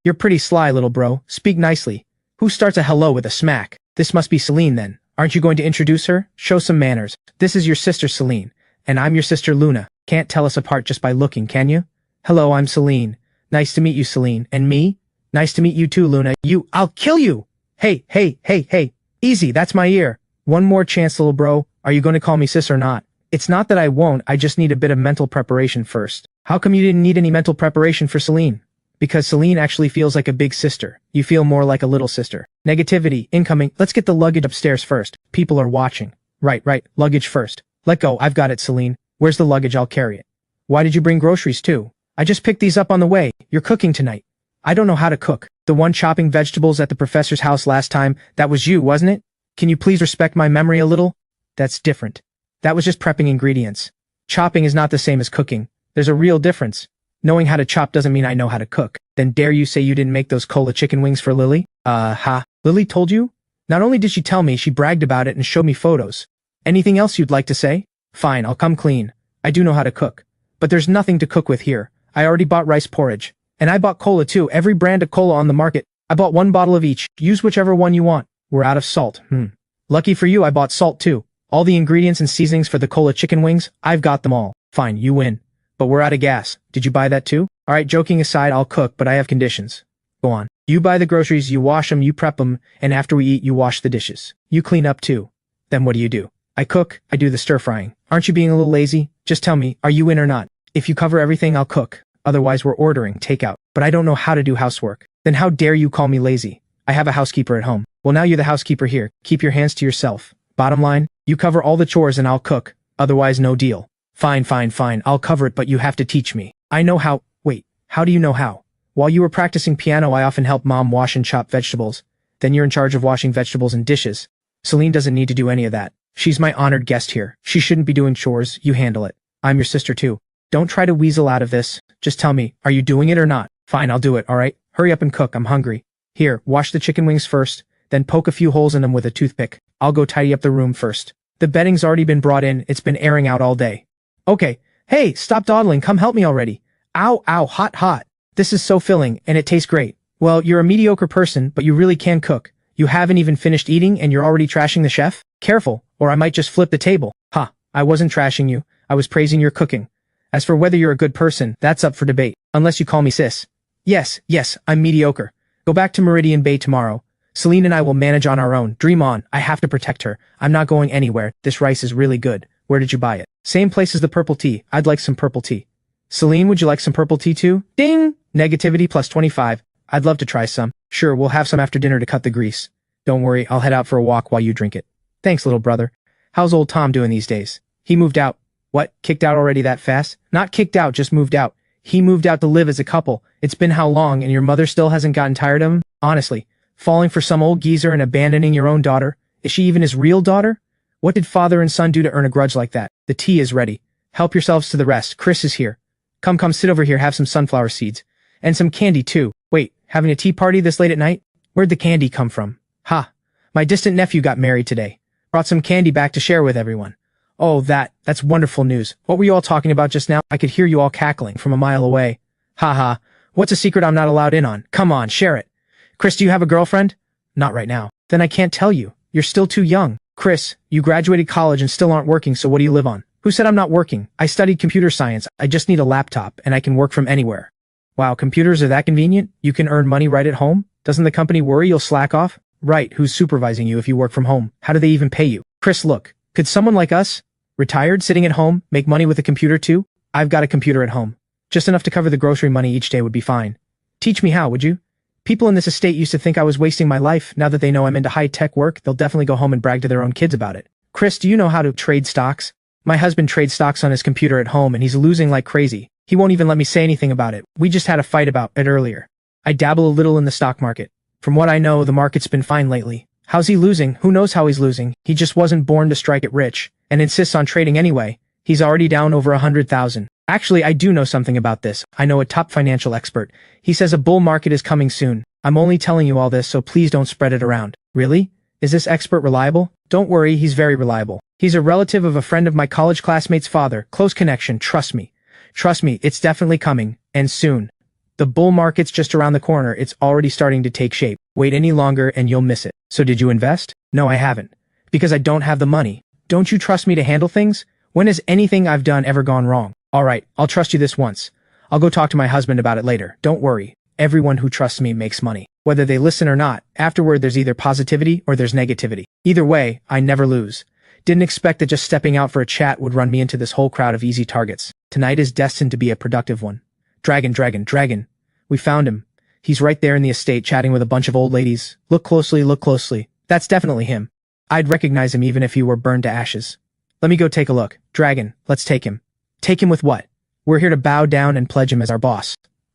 S1: You're pretty sly, little bro. Speak nicely. Who starts a hello with a smack? This must be Celine then. Aren't you going to introduce her? Show some manners. This is your sister Celine, and I'm your sister Luna. Can't tell us apart just by looking, can you? Hello, I'm Celine. Nice to meet you, Celine. And me? Nice to meet you too, Luna. I'll kill you! Hey. Easy, that's my ear. One more chance, little bro. Are you going to call me sis or not? It's not that I won't, I just need a bit of mental preparation first. How come you didn't need any mental preparation for Celine? Because Celine actually feels like a big sister. You feel more like a little sister. Negativity, incoming. Let's get the luggage upstairs first. People are watching. Right. Luggage first. Let go, I've got it, Celine. Where's the luggage? I'll carry it. Why did you bring groceries too? I just picked these up on the way. You're cooking tonight. I don't know how to cook. The one chopping vegetables at the professor's house last time, that was you, wasn't it? Can you please respect my memory a little? That's different. That was just prepping ingredients. Chopping is not the same as cooking. There's a real difference. Knowing how to chop doesn't mean I know how to cook. Then dare you say you didn't make those cola chicken wings for Lily? Lily told you? Not only did she tell me, she bragged about it and showed me photos. Anything else you'd like to say? Fine, I'll come clean. I do know how to cook. But there's nothing to cook with here. I already bought rice porridge. And I bought cola too, every brand of cola on the market. I bought one bottle of each. Use whichever one you want. We're out of salt. Lucky for you, I bought salt too. All the ingredients and seasonings for the cola chicken wings, I've got them all. Fine, you win. But we're out of gas. Did you buy that too? Alright, joking aside, I'll cook, but I have conditions. Go on. You buy the groceries, you wash them, you prep them, and after we eat, you wash the dishes. You clean up too. Then what do? I cook, I do the stir-frying. Aren't you being a little lazy? Just tell me, are you in or not? If you cover everything, I'll cook. Otherwise, we're ordering takeout. But I don't know how to do housework. Then how dare you call me lazy? I have a housekeeper at home. Well, now you're the housekeeper here. Keep your hands to yourself. Bottom line, you cover all the chores and I'll cook. Otherwise, no deal. Fine. I'll cover it, but you have to teach me. I know how. Wait, how do you know how? While you were practicing piano, I often helped Mom wash and chop vegetables. Then you're in charge of washing vegetables and dishes. Celine doesn't need to do any of that. She's my honored guest here. She shouldn't be doing chores. You handle it. I'm your sister too. Don't try to weasel out of this. Just tell me, are you doing it or not? Fine, I'll do it, alright? Hurry up and cook, I'm hungry. Here, wash the chicken wings first, then poke a few holes in them with a toothpick. I'll go tidy up the room first. The bedding's already been brought in, it's been airing out all day. Okay. Hey, stop dawdling, come help me already. Ow, hot. This is so filling, and it tastes great. Well, you're a mediocre person, but you really can cook. You haven't even finished eating and you're already trashing the chef? Careful, or I might just flip the table. Ha, I wasn't trashing you, I was praising your cooking. As for whether you're a good person, that's up for debate, unless you call me sis. Yes, I'm mediocre. Go back to Meridian Bay tomorrow. Celine and I will manage on our own. Dream on, I have to protect her. I'm not going anywhere. This rice is really good. Where did you buy it? Same place as the purple tea. I'd like some purple tea. Celine, would you like some purple tea too? Ding! Negativity plus 25. I'd love to try some. Sure, we'll have some after dinner to cut the grease. Don't worry, I'll head out for a walk while you drink it. Thanks, little brother. How's old Tom doing these days? He moved out. What? Kicked out already that fast? Not kicked out, just moved out. He moved out to live as a couple. It's been how long, and your mother still hasn't gotten tired of him? Honestly, falling for some old geezer and abandoning your own daughter? Is she even his real daughter? What did father and son do to earn a grudge like that? The tea is ready. Help yourselves to the rest. Chris is here. Come, sit over here, have some sunflower seeds. And some candy too. Wait, having a tea party this late at night? Where'd the candy come from? Ha! My distant nephew got married today. Brought some candy back to share with everyone. Oh, that's wonderful news. What were you all talking about just now? I could hear you all cackling from a mile away. Ha. What's a secret I'm not allowed in on? Come on, share it. Chris, do you have a girlfriend? Not right now. Then I can't tell you. You're still too young. Chris, you graduated college and still aren't working, so what do you live on? Who said I'm not working? I studied computer science. I just need a laptop, and I can work from anywhere. Wow, computers are that convenient? You can earn money right at home? Doesn't the company worry you'll slack off? Right, who's supervising you if you work from home? How do they even pay you? Chris, look, could someone like us, retired, sitting at home, make money with a computer too? I've got a computer at home. Just enough to cover the grocery money each day would be fine. Teach me how, would you? People in this estate used to think I was wasting my life. Now that they know I'm into high-tech work, they'll definitely go home and brag to their own kids about it. Chris, do you know how to trade stocks? My husband trades stocks on his computer at home and he's losing like crazy. He won't even let me say anything about it. We just had a fight about it earlier. I dabble a little in the stock market. From what I know, the market's been fine lately. How's he losing? Who knows how he's losing? He just wasn't born to strike it rich, and insists on trading anyway. He's already down over 100,000. Actually, I do know something about this. I know a top financial expert. He says a bull market is coming soon. I'm only telling you all this, so please don't spread it around. Really? Is this expert reliable? Don't worry, he's very reliable. He's a relative of a friend of my college classmate's father. Close connection, trust me. Trust me, it's definitely coming, and soon. The bull market's just around the corner. It's already starting to take shape. Wait any longer and you'll miss it. So did you invest? No, I haven't. Because I don't have the money. Don't you trust me to handle things? When has anything I've done ever gone wrong? Alright, I'll trust you this once. I'll go talk to my husband about it later. Don't worry. Everyone who trusts me makes money. Whether they listen or not, afterward there's either positivity or there's negativity. Either way, I never lose. Didn't expect that just stepping out for a chat would run me into this whole crowd of easy targets. Tonight is destined to be a productive one. Dragon. We found him. He's right there in the estate chatting with a bunch of old ladies. Look closely. That's definitely him. I'd recognize him even if he were burned to ashes. Let me go take a look. Dragon, let's take him. Take him with what? We're here to bow down and pledge him as our boss.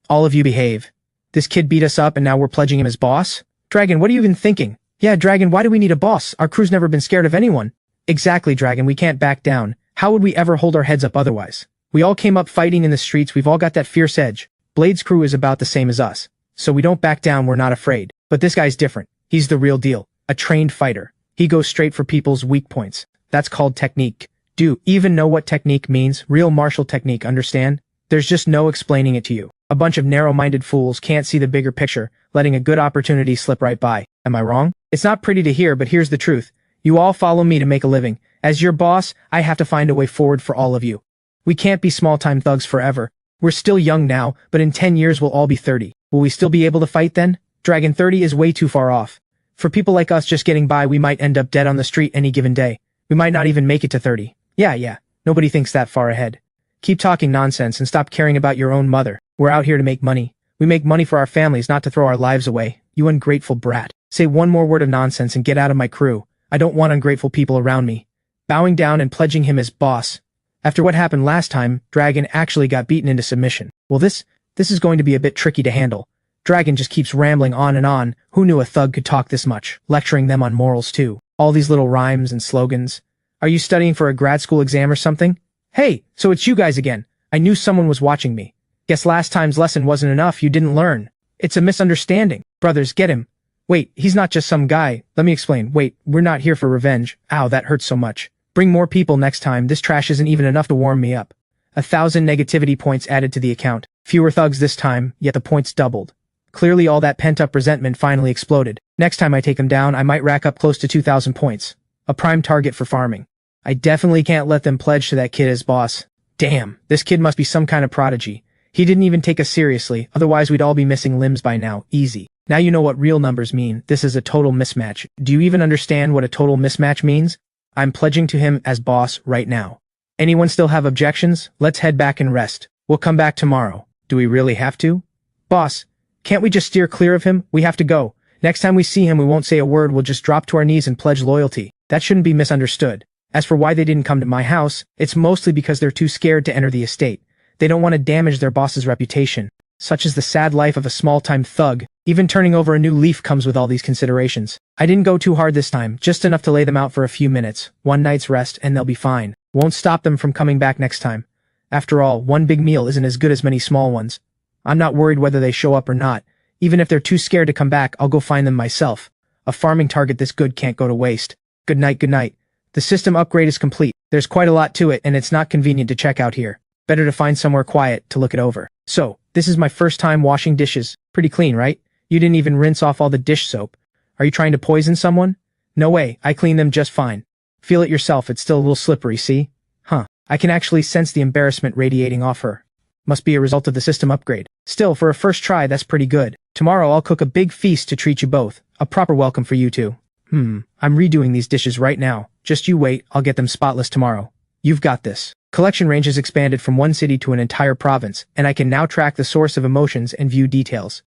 S1: All of you behave. This kid beat us up and now we're pledging him as boss? Dragon, what are you even thinking? Yeah, Dragon, why do we need a boss? Our crew's never been scared of anyone. Exactly, Dragon, we can't back down. How would we ever hold our heads up otherwise? We all came up fighting in the streets, we've all got that fierce edge. Blade's crew is about the same as us. So we don't back down, we're not afraid. But this guy's different. He's the real deal. A trained fighter. He goes straight for people's weak points. That's called technique. Do you even know what technique means? Real martial technique, understand? There's just no explaining it to you. A bunch of narrow-minded fools can't see the bigger picture, letting a good opportunity slip right by. Am I wrong? It's not pretty to hear, but here's the truth. You all follow me to make a living. As your boss, I have to find a way forward for all of you. We can't be small-time thugs forever. We're still young now, but in 10 years we'll all be 30. Will we still be able to fight then? Dragon 30 is way too far off. For people like us just getting by, we might end up dead on the street any given day. We might not even make it to 30. Yeah. Nobody thinks that far ahead. Keep talking nonsense and stop caring about your own mother. We're out here to make money. We make money for our families, not to throw our lives away. You ungrateful brat. Say one more word of nonsense and get out of my crew. I don't want ungrateful people around me. Bowing down and pledging him as boss. After what happened last time, Dragon actually got beaten into submission. Well, this is going to be a bit tricky to handle. Dragon just keeps rambling on and on. Who knew a thug could talk this much? Lecturing them on morals too. All these little rhymes and slogans. Are you studying for a grad school exam or something? Hey, so it's you guys again. I knew someone was watching me. Guess last time's lesson wasn't enough, you didn't learn. It's a misunderstanding. Brothers, get him. Wait, he's not just some guy. Let me explain. Wait, we're not here for revenge. Ow, that hurts so much. Bring more people next time. This trash isn't even enough to warm me up. 1,000 negativity points added to the account. Fewer thugs this time, yet the points doubled. Clearly all that pent-up resentment finally exploded. Next time I take him down, I might rack up close to 2,000 points. A prime target for farming. I definitely can't let them pledge to that kid as boss. Damn, this kid must be some kind of prodigy. He didn't even take us seriously, otherwise we'd all be missing limbs by now. Easy. Now you know what real numbers mean. This is a total mismatch. Do you even understand what a total mismatch means? I'm pledging to him as boss right now. Anyone still have objections? Let's head back and rest. We'll come back tomorrow. Do we really have to? Boss, can't we just steer clear of him? We have to go. Next time we see him, we won't say a word. We'll just drop to our knees and pledge loyalty. That shouldn't be misunderstood. As for why they didn't come to my house, it's mostly because they're too scared to enter the estate. They don't want to damage their boss's reputation. Such is the sad life of a small-time thug. Even turning over a new leaf comes with all these considerations. I didn't go too hard this time, just enough to lay them out for a few minutes. One night's rest and they'll be fine. Won't stop them from coming back next time. After all, one big meal isn't as good as many small ones. I'm not worried whether they show up or not. Even if they're too scared to come back, I'll go find them myself. A farming target this good can't go to waste. Good night, good night. The system upgrade is complete. There's quite a lot to it and it's not convenient to check out here. Better to find somewhere quiet to look it over. So, this is my first time washing dishes. Pretty clean, right? You didn't even rinse off all the dish soap. Are you trying to poison someone? No way, I cleaned them just fine. Feel it yourself, it's still a little slippery, see? Huh, I can actually sense the embarrassment radiating off her. Must be a result of the system upgrade. Still, for a first try, that's pretty good. Tomorrow I'll cook a big feast to treat you both. A proper welcome for you two. I'm redoing these dishes right now. Just you wait, I'll get them spotless tomorrow. You've got this. Collection range has expanded from one city to an entire province, and I can now track the source of emotions and view details.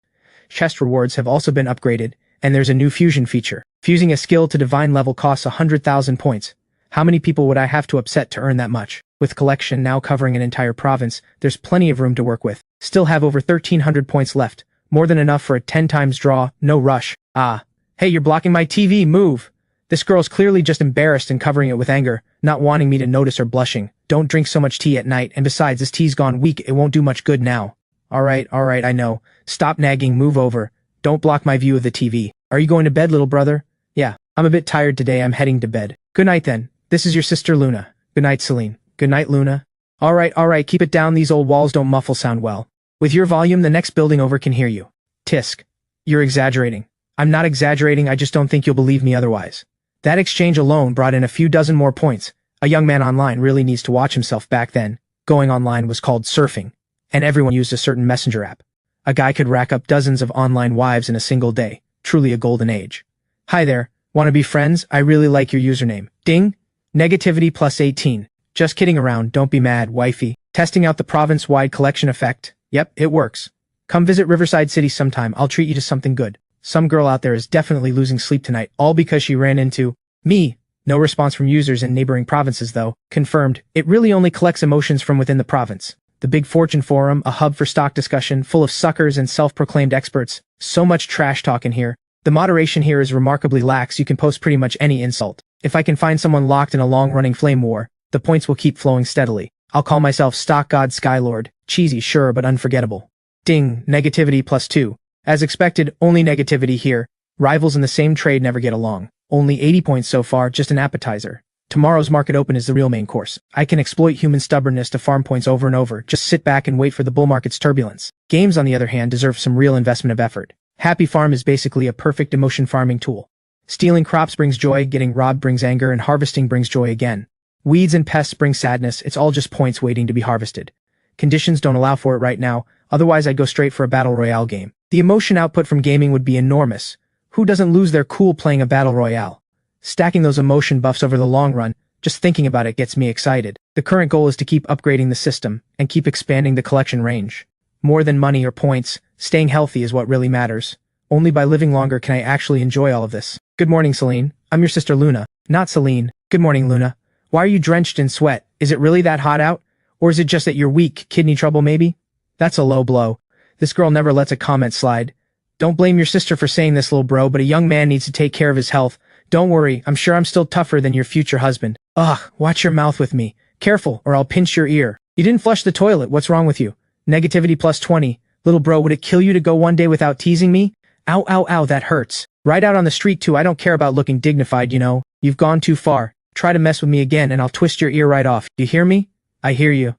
S1: Chest rewards have also been upgraded, and there's a new fusion feature. Fusing a skill to divine level costs 100,000 points. How many people would I have to upset to earn that much? With collection now covering an entire province, there's plenty of room to work with. Still have over 1,300 points left. More than enough for a 10 times draw, no rush. Ah. Hey, you're blocking my TV, move! This girl's clearly just embarrassed and covering it with anger, not wanting me to notice her blushing. Don't drink so much tea at night, and besides, this tea's gone weak, it won't do much good now. Alright, I know. Stop nagging, move over. Don't block my view of the TV. Are you going to bed, little brother? Yeah, I'm a bit tired today, I'm heading to bed. Good night then. This is your sister Luna. Good night, Celine. Good night, Luna. Alright, keep it down, these old walls don't muffle sound well. With your volume, the next building over can hear you. Tisk. You're exaggerating. I'm not exaggerating, I just don't think you'll believe me otherwise. That exchange alone brought in a few dozen more points. A young man online really needs to watch himself. Back then, going online was called surfing, and everyone used a certain messenger app. A guy could rack up dozens of online wives in a single day. Truly a golden age. Hi there, wanna be friends? I really like your username. Ding! Negativity plus 18. Just kidding around, don't be mad, wifey. Testing out the province-wide collection effect. Yep, it works. Come visit Riverside City sometime, I'll treat you to something good. Some girl out there is definitely losing sleep tonight, all because she ran into me. No response from users in neighboring provinces though. Confirmed, it really only collects emotions from within the province. The Big Fortune Forum, a hub for stock discussion, full of suckers and self-proclaimed experts. So much trash talk in here. The moderation here is remarkably lax, you can post pretty much any insult. If I can find someone locked in a long-running flame war, the points will keep flowing steadily. I'll call myself Stock God Skylord. Cheesy, sure, but unforgettable. Ding, negativity plus 2. As expected, only negativity here. Rivals in the same trade never get along. Only 80 points so far, just an appetizer. Tomorrow's market open is the real main course. I can exploit human stubbornness to farm points over and over, just sit back and wait for the bull market's turbulence. Games, on the other hand, deserve some real investment of effort. Happy Farm is basically a perfect emotion farming tool. Stealing crops brings joy, getting robbed brings anger, and harvesting brings joy again. Weeds and pests bring sadness, it's all just points waiting to be harvested. Conditions don't allow for it right now, otherwise I'd go straight for a battle royale game. The emotion output from gaming would be enormous. Who doesn't lose their cool playing a battle royale? Stacking those emotion buffs over the long run, just thinking about it gets me excited. The current goal is to keep upgrading the system, and keep expanding the collection range. More than money or points, staying healthy is what really matters. Only by living longer can I actually enjoy all of this. Good morning, Celine. I'm your sister Luna, not Celine. Good morning, Luna. Why are you drenched in sweat? Is it really that hot out? Or is it just that you're weak, kidney trouble maybe? That's a low blow. This girl never lets a comment slide. Don't blame your sister for saying this, little bro, but a young man needs to take care of his health. Don't worry, I'm sure I'm still tougher than your future husband. Ugh, watch your mouth with me. Careful, or I'll pinch your ear. You didn't flush the toilet, what's wrong with you? Negativity plus 20. Little bro, would it kill you to go one day without teasing me? Ow, ow, ow, that hurts. Right out on the street too, I don't care about looking dignified, you know. You've gone too far. Try to mess with me again and I'll twist your ear right off. You hear me? I hear you.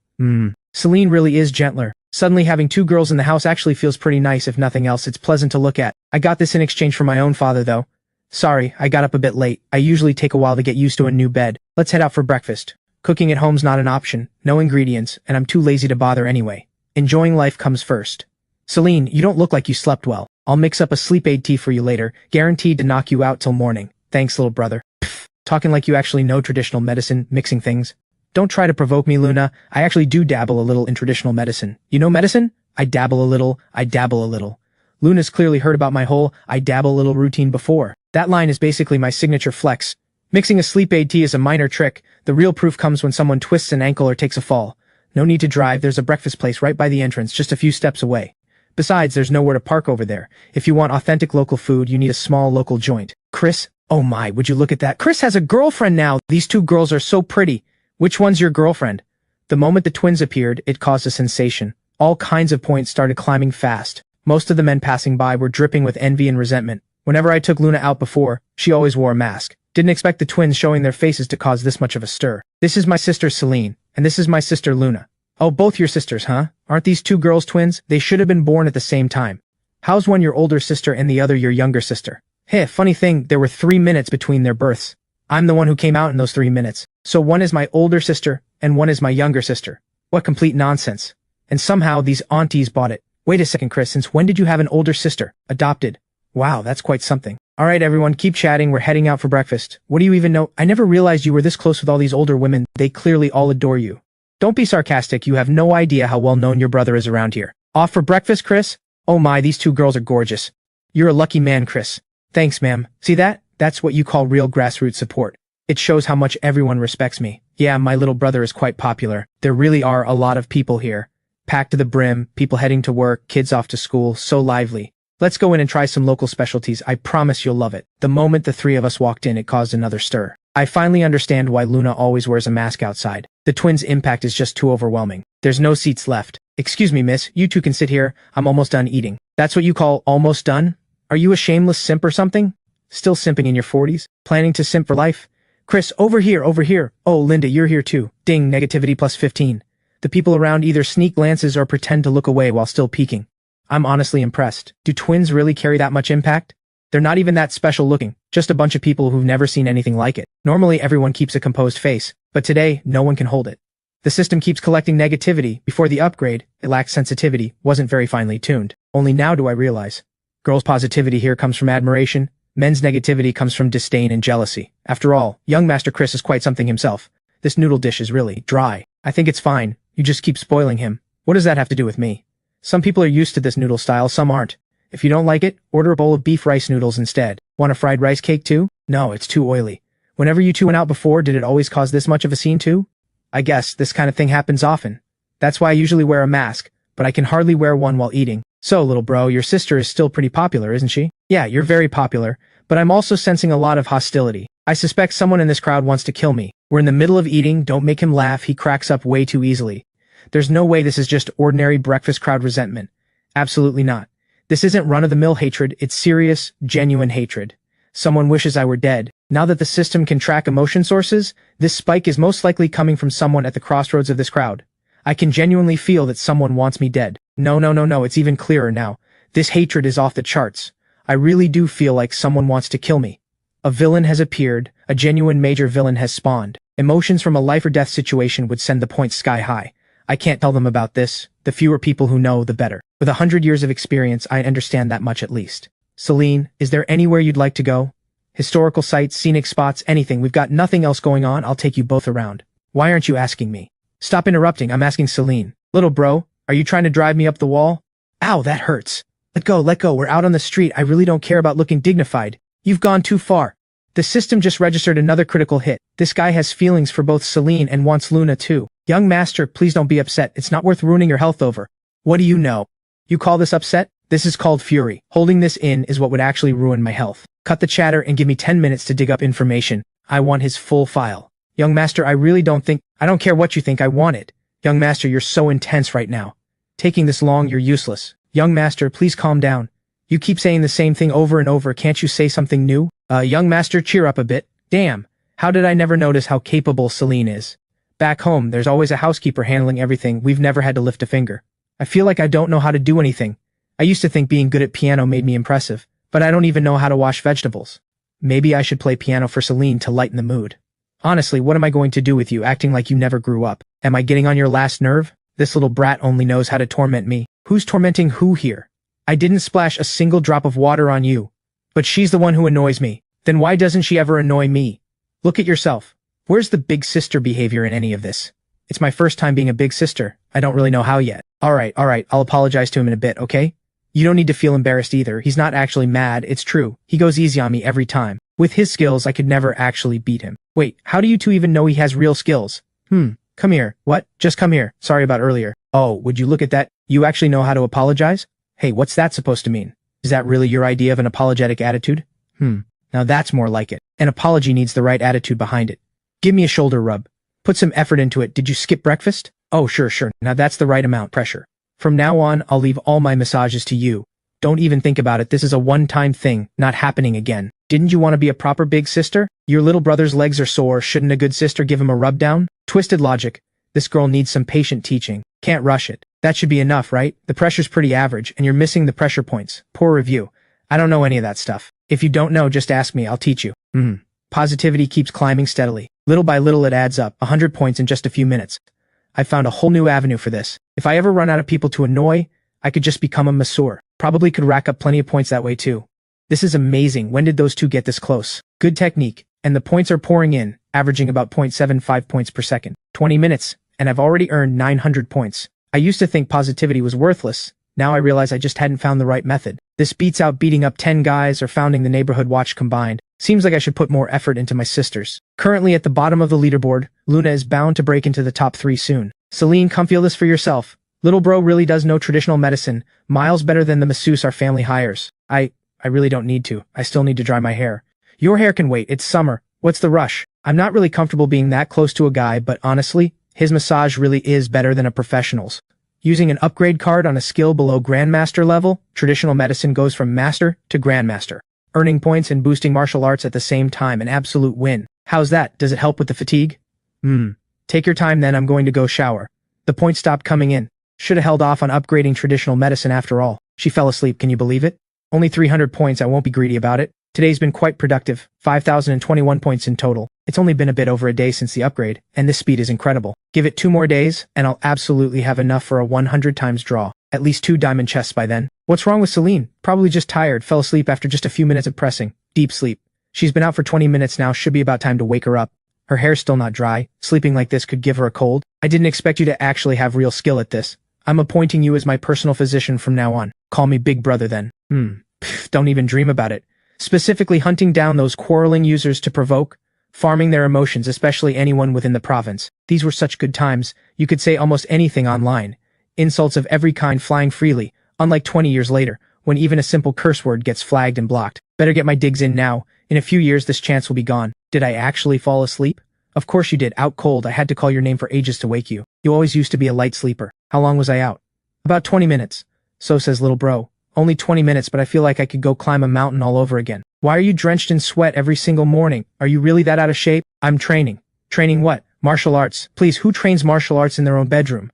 S1: Celine really is gentler. Suddenly having two girls in the house actually feels pretty nice. If nothing else, it's pleasant to look at. I got this in exchange for my own father though. Sorry, I got up a bit late. I usually take a while to get used to a new bed. Let's head out for breakfast. Cooking at home's not an option, no ingredients, and I'm too lazy to bother anyway. Enjoying life comes first. Celine, you don't look like you slept well. I'll mix up a sleep aid tea for you later, guaranteed to knock you out till morning. Thanks, little brother. Pfft, talking like you actually know traditional medicine, mixing things. Don't try to provoke me, Luna. I actually do dabble a little in traditional medicine. You know medicine? I dabble a little, I dabble a little. Luna's clearly heard about my whole I dabble a little routine before. That line is basically my signature flex. Mixing a sleep aid tea is a minor trick. The real proof comes when someone twists an ankle or takes a fall. No need to drive, there's a breakfast place right by the entrance, just a few steps away. Besides, there's nowhere to park over there. If you want authentic local food, you need a small local joint. Chris? Oh my, would you look at that? Chris has a girlfriend now. These two girls are so pretty. Which one's your girlfriend? The moment the twins appeared, it caused a sensation. All kinds of points started climbing fast. Most of the men passing by were dripping with envy and resentment. Whenever I took Luna out before, she always wore a mask. Didn't expect the twins showing their faces to cause this much of a stir. This is my sister Celine, and this is my sister Luna. Oh, both your sisters, huh? Aren't these two girls twins? They should have been born at the same time. How's one your older sister and the other your younger sister? Hey, funny thing, there were 3 minutes between their births. I'm the one who came out in those 3 minutes. So one is my older sister, and one is my younger sister. What complete nonsense. And somehow these aunties bought it. Wait a second, Chris, since when did you have an older sister? Adopted. Wow, that's quite something. Alright everyone, keep chatting, we're heading out for breakfast. What do you even know? I never realized you were this close with all these older women. They clearly all adore you. Don't be sarcastic, you have no idea how well known your brother is around here. Off for breakfast, Chris? Oh my, these two girls are gorgeous. You're a lucky man, Chris. Thanks, ma'am. See that? That's what you call real grassroots support. It shows how much everyone respects me. Yeah, my little brother is quite popular. There really are a lot of people here. Packed to the brim, people heading to work, kids off to school, so lively. Let's go in and try some local specialties, I promise you'll love it. The moment the three of us walked in, it caused another stir. I finally understand why Luna always wears a mask outside. The twins' impact is just too overwhelming. There's no seats left. Excuse me, miss, you two can sit here, I'm almost done eating. That's what you call almost done? Are you a shameless simp or something? Still simping in your 40s? Planning to simp for life? Chris, over here, over here. Oh, Linda, you're here too. Ding, negativity plus 15. The people around either sneak glances or pretend to look away while still peeking. I'm honestly impressed. Do twins really carry that much impact? They're not even that special looking, just a bunch of people who've never seen anything like it. Normally everyone keeps a composed face, but today, no one can hold it. The system keeps collecting negativity. Before the upgrade, it lacked sensitivity, wasn't very finely tuned. Only now do I realize. Girls' positivity here comes from admiration. Men's negativity comes from disdain and jealousy. After all, young Master Chris is quite something himself. This noodle dish is really dry. I think it's fine. You just keep spoiling him. What does that have to do with me? Some people are used to this noodle style, some aren't. If you don't like it, order a bowl of beef rice noodles instead. Want a fried rice cake too? No, it's too oily. Whenever you two went out before, did it always cause this much of a scene too? I guess this kind of thing happens often. That's why I usually wear a mask, but I can hardly wear one while eating. So, little bro, your sister is still pretty popular, isn't she? Yeah, you're very popular, but I'm also sensing a lot of hostility. I suspect someone in this crowd wants to kill me. We're in the middle of eating, don't make him laugh, he cracks up way too easily. There's no way this is just ordinary breakfast crowd resentment. Absolutely not. This isn't run-of-the-mill hatred, it's serious, genuine hatred. Someone wishes I were dead. Now that the system can track emotion sources, this spike is most likely coming from someone at the crossroads of this crowd. I can genuinely feel that someone wants me dead. No, it's even clearer now. This hatred is off the charts. I really do feel like someone wants to kill me. A villain has appeared, a genuine major villain has spawned. Emotions from a life or death situation would send the points sky high. I can't tell them about this. The fewer people who know, the better. With 100 years of experience, I understand that much at least. Celine, is there anywhere you'd like to go? Historical sites, scenic spots, anything. We've got nothing else going on. I'll take you both around. Why aren't you asking me? Stop interrupting. I'm asking Celine. Little bro, are you trying to drive me up the wall? Ow, that hurts. Let go. We're out on the street. I really don't care about looking dignified. You've gone too far. The system just registered another critical hit. This guy has feelings for both Celine and wants Luna too. Young master, please don't be upset. It's not worth ruining your health over. What do you know? You call this upset? This is called fury. Holding this in is what would actually ruin my health. Cut the chatter and give me 10 minutes to dig up information. I want his full file. Young master, I don't care what you think, I want it. Young master, you're so intense right now. Taking this long, you're useless. Young master, please calm down. You keep saying the same thing over and over, can't you say something new? Young master, cheer up a bit. Damn, how did I never notice how capable Celine is? Back home, there's always a housekeeper handling everything. We've never had to lift a finger. I feel like I don't know how to do anything. I used to think being good at piano made me impressive, but I don't even know how to wash vegetables. Maybe I should play piano for Celine to lighten the mood. Honestly, what am I going to do with you acting like you never grew up? Am I getting on your last nerve? This little brat only knows how to torment me. Who's tormenting who here? I didn't splash a single drop of water on you. But she's the one who annoys me. Then why doesn't she ever annoy me? Look at yourself. Where's the big sister behavior in any of this? It's my first time being a big sister. I don't really know how yet. Alright, I'll apologize to him in a bit, okay? You don't need to feel embarrassed either. He's not actually mad, it's true. He goes easy on me every time. With his skills, I could never actually beat him. Wait, how do you two even know he has real skills? Come here. What? Just come here. Sorry about earlier. Oh, would you look at that? You actually know how to apologize? Hey, what's that supposed to mean? Is that really your idea of an apologetic attitude? Now that's more like it. An apology needs the right attitude behind it. Give me a shoulder rub. Put some effort into it. Did you skip breakfast? Oh, sure. Now that's the right amount. Pressure. From now on, I'll leave all my massages to you. Don't even think about it. This is a one-time thing, not happening again. Didn't you want to be a proper big sister? Your little brother's legs are sore. Shouldn't a good sister give him a rub down? Twisted logic. This girl needs some patient teaching. Can't rush it. That should be enough, right? The pressure's pretty average, and you're missing the pressure points. Poor review. I don't know any of that stuff. If you don't know, just ask me. I'll teach you. Positivity keeps climbing steadily. Little by little it adds up. 100 points in just a few minutes. I found a whole new avenue for this. If I ever run out of people to annoy, I could just become a masseur. Probably could rack up plenty of points that way too. This is amazing. When did those two get this close? Good technique. And the points are pouring in, averaging about 0.75 points per second. 20 minutes, and I've already earned 900 points. I used to think positivity was worthless. Now I realize I just hadn't found the right method. This beats out beating up 10 guys or founding the neighborhood watch combined. Seems like I should put more effort into my sisters. Currently at the bottom of the leaderboard, Luna is bound to break into the top 3 soon. Celine, come feel this for yourself. Little bro really does know traditional medicine, miles better than the masseuse our family hires. I really don't need to. I still need to dry my hair. Your hair can wait. It's summer. What's the rush? I'm not really comfortable being that close to a guy, but honestly, his massage really is better than a professional's. Using an upgrade card on a skill below Grandmaster level, traditional medicine goes from Master to Grandmaster. Earning points and boosting martial arts at the same time, an absolute win. How's that? Does it help with the fatigue? Take your time then, I'm going to go shower. The points stopped coming in. Should have held off on upgrading traditional medicine after all. She fell asleep, can you believe it? Only 300 points, I won't be greedy about it. Today's been quite productive, 5,021 points in total. It's only been a bit over a day since the upgrade, and this speed is incredible. Give it 2 more days, and I'll absolutely have enough for a 100 times draw. At least 2 diamond chests by then. What's wrong with Celine? Probably just tired, fell asleep after just a few minutes of pressing. Deep sleep. She's been out for 20 minutes now, should be about time to wake her up. Her hair's still not dry. Sleeping like this could give her a cold. I didn't expect you to actually have real skill at this. I'm appointing you as my personal physician from now on. Call me Big Brother then. Don't even dream about it. Specifically hunting down those quarreling users to provoke, farming their emotions, especially anyone within the province. These were such good times. You could say almost anything online. Insults of every kind flying freely, unlike 20 years later, when even a simple curse word gets flagged and blocked. Better get my digs in now. In a few years this chance will be gone. Did I actually fall asleep? Of course you did, out cold. I had to call your name for ages to wake you. You always used to be a light sleeper. How long was I out? About 20 minutes. So says little bro. Only 20 minutes, but I feel like I could go climb a mountain all over again. Why are you drenched in sweat every single morning? Are you really that out of shape? I'm training. Training what? Martial arts. Please, who trains martial arts in their own bedroom?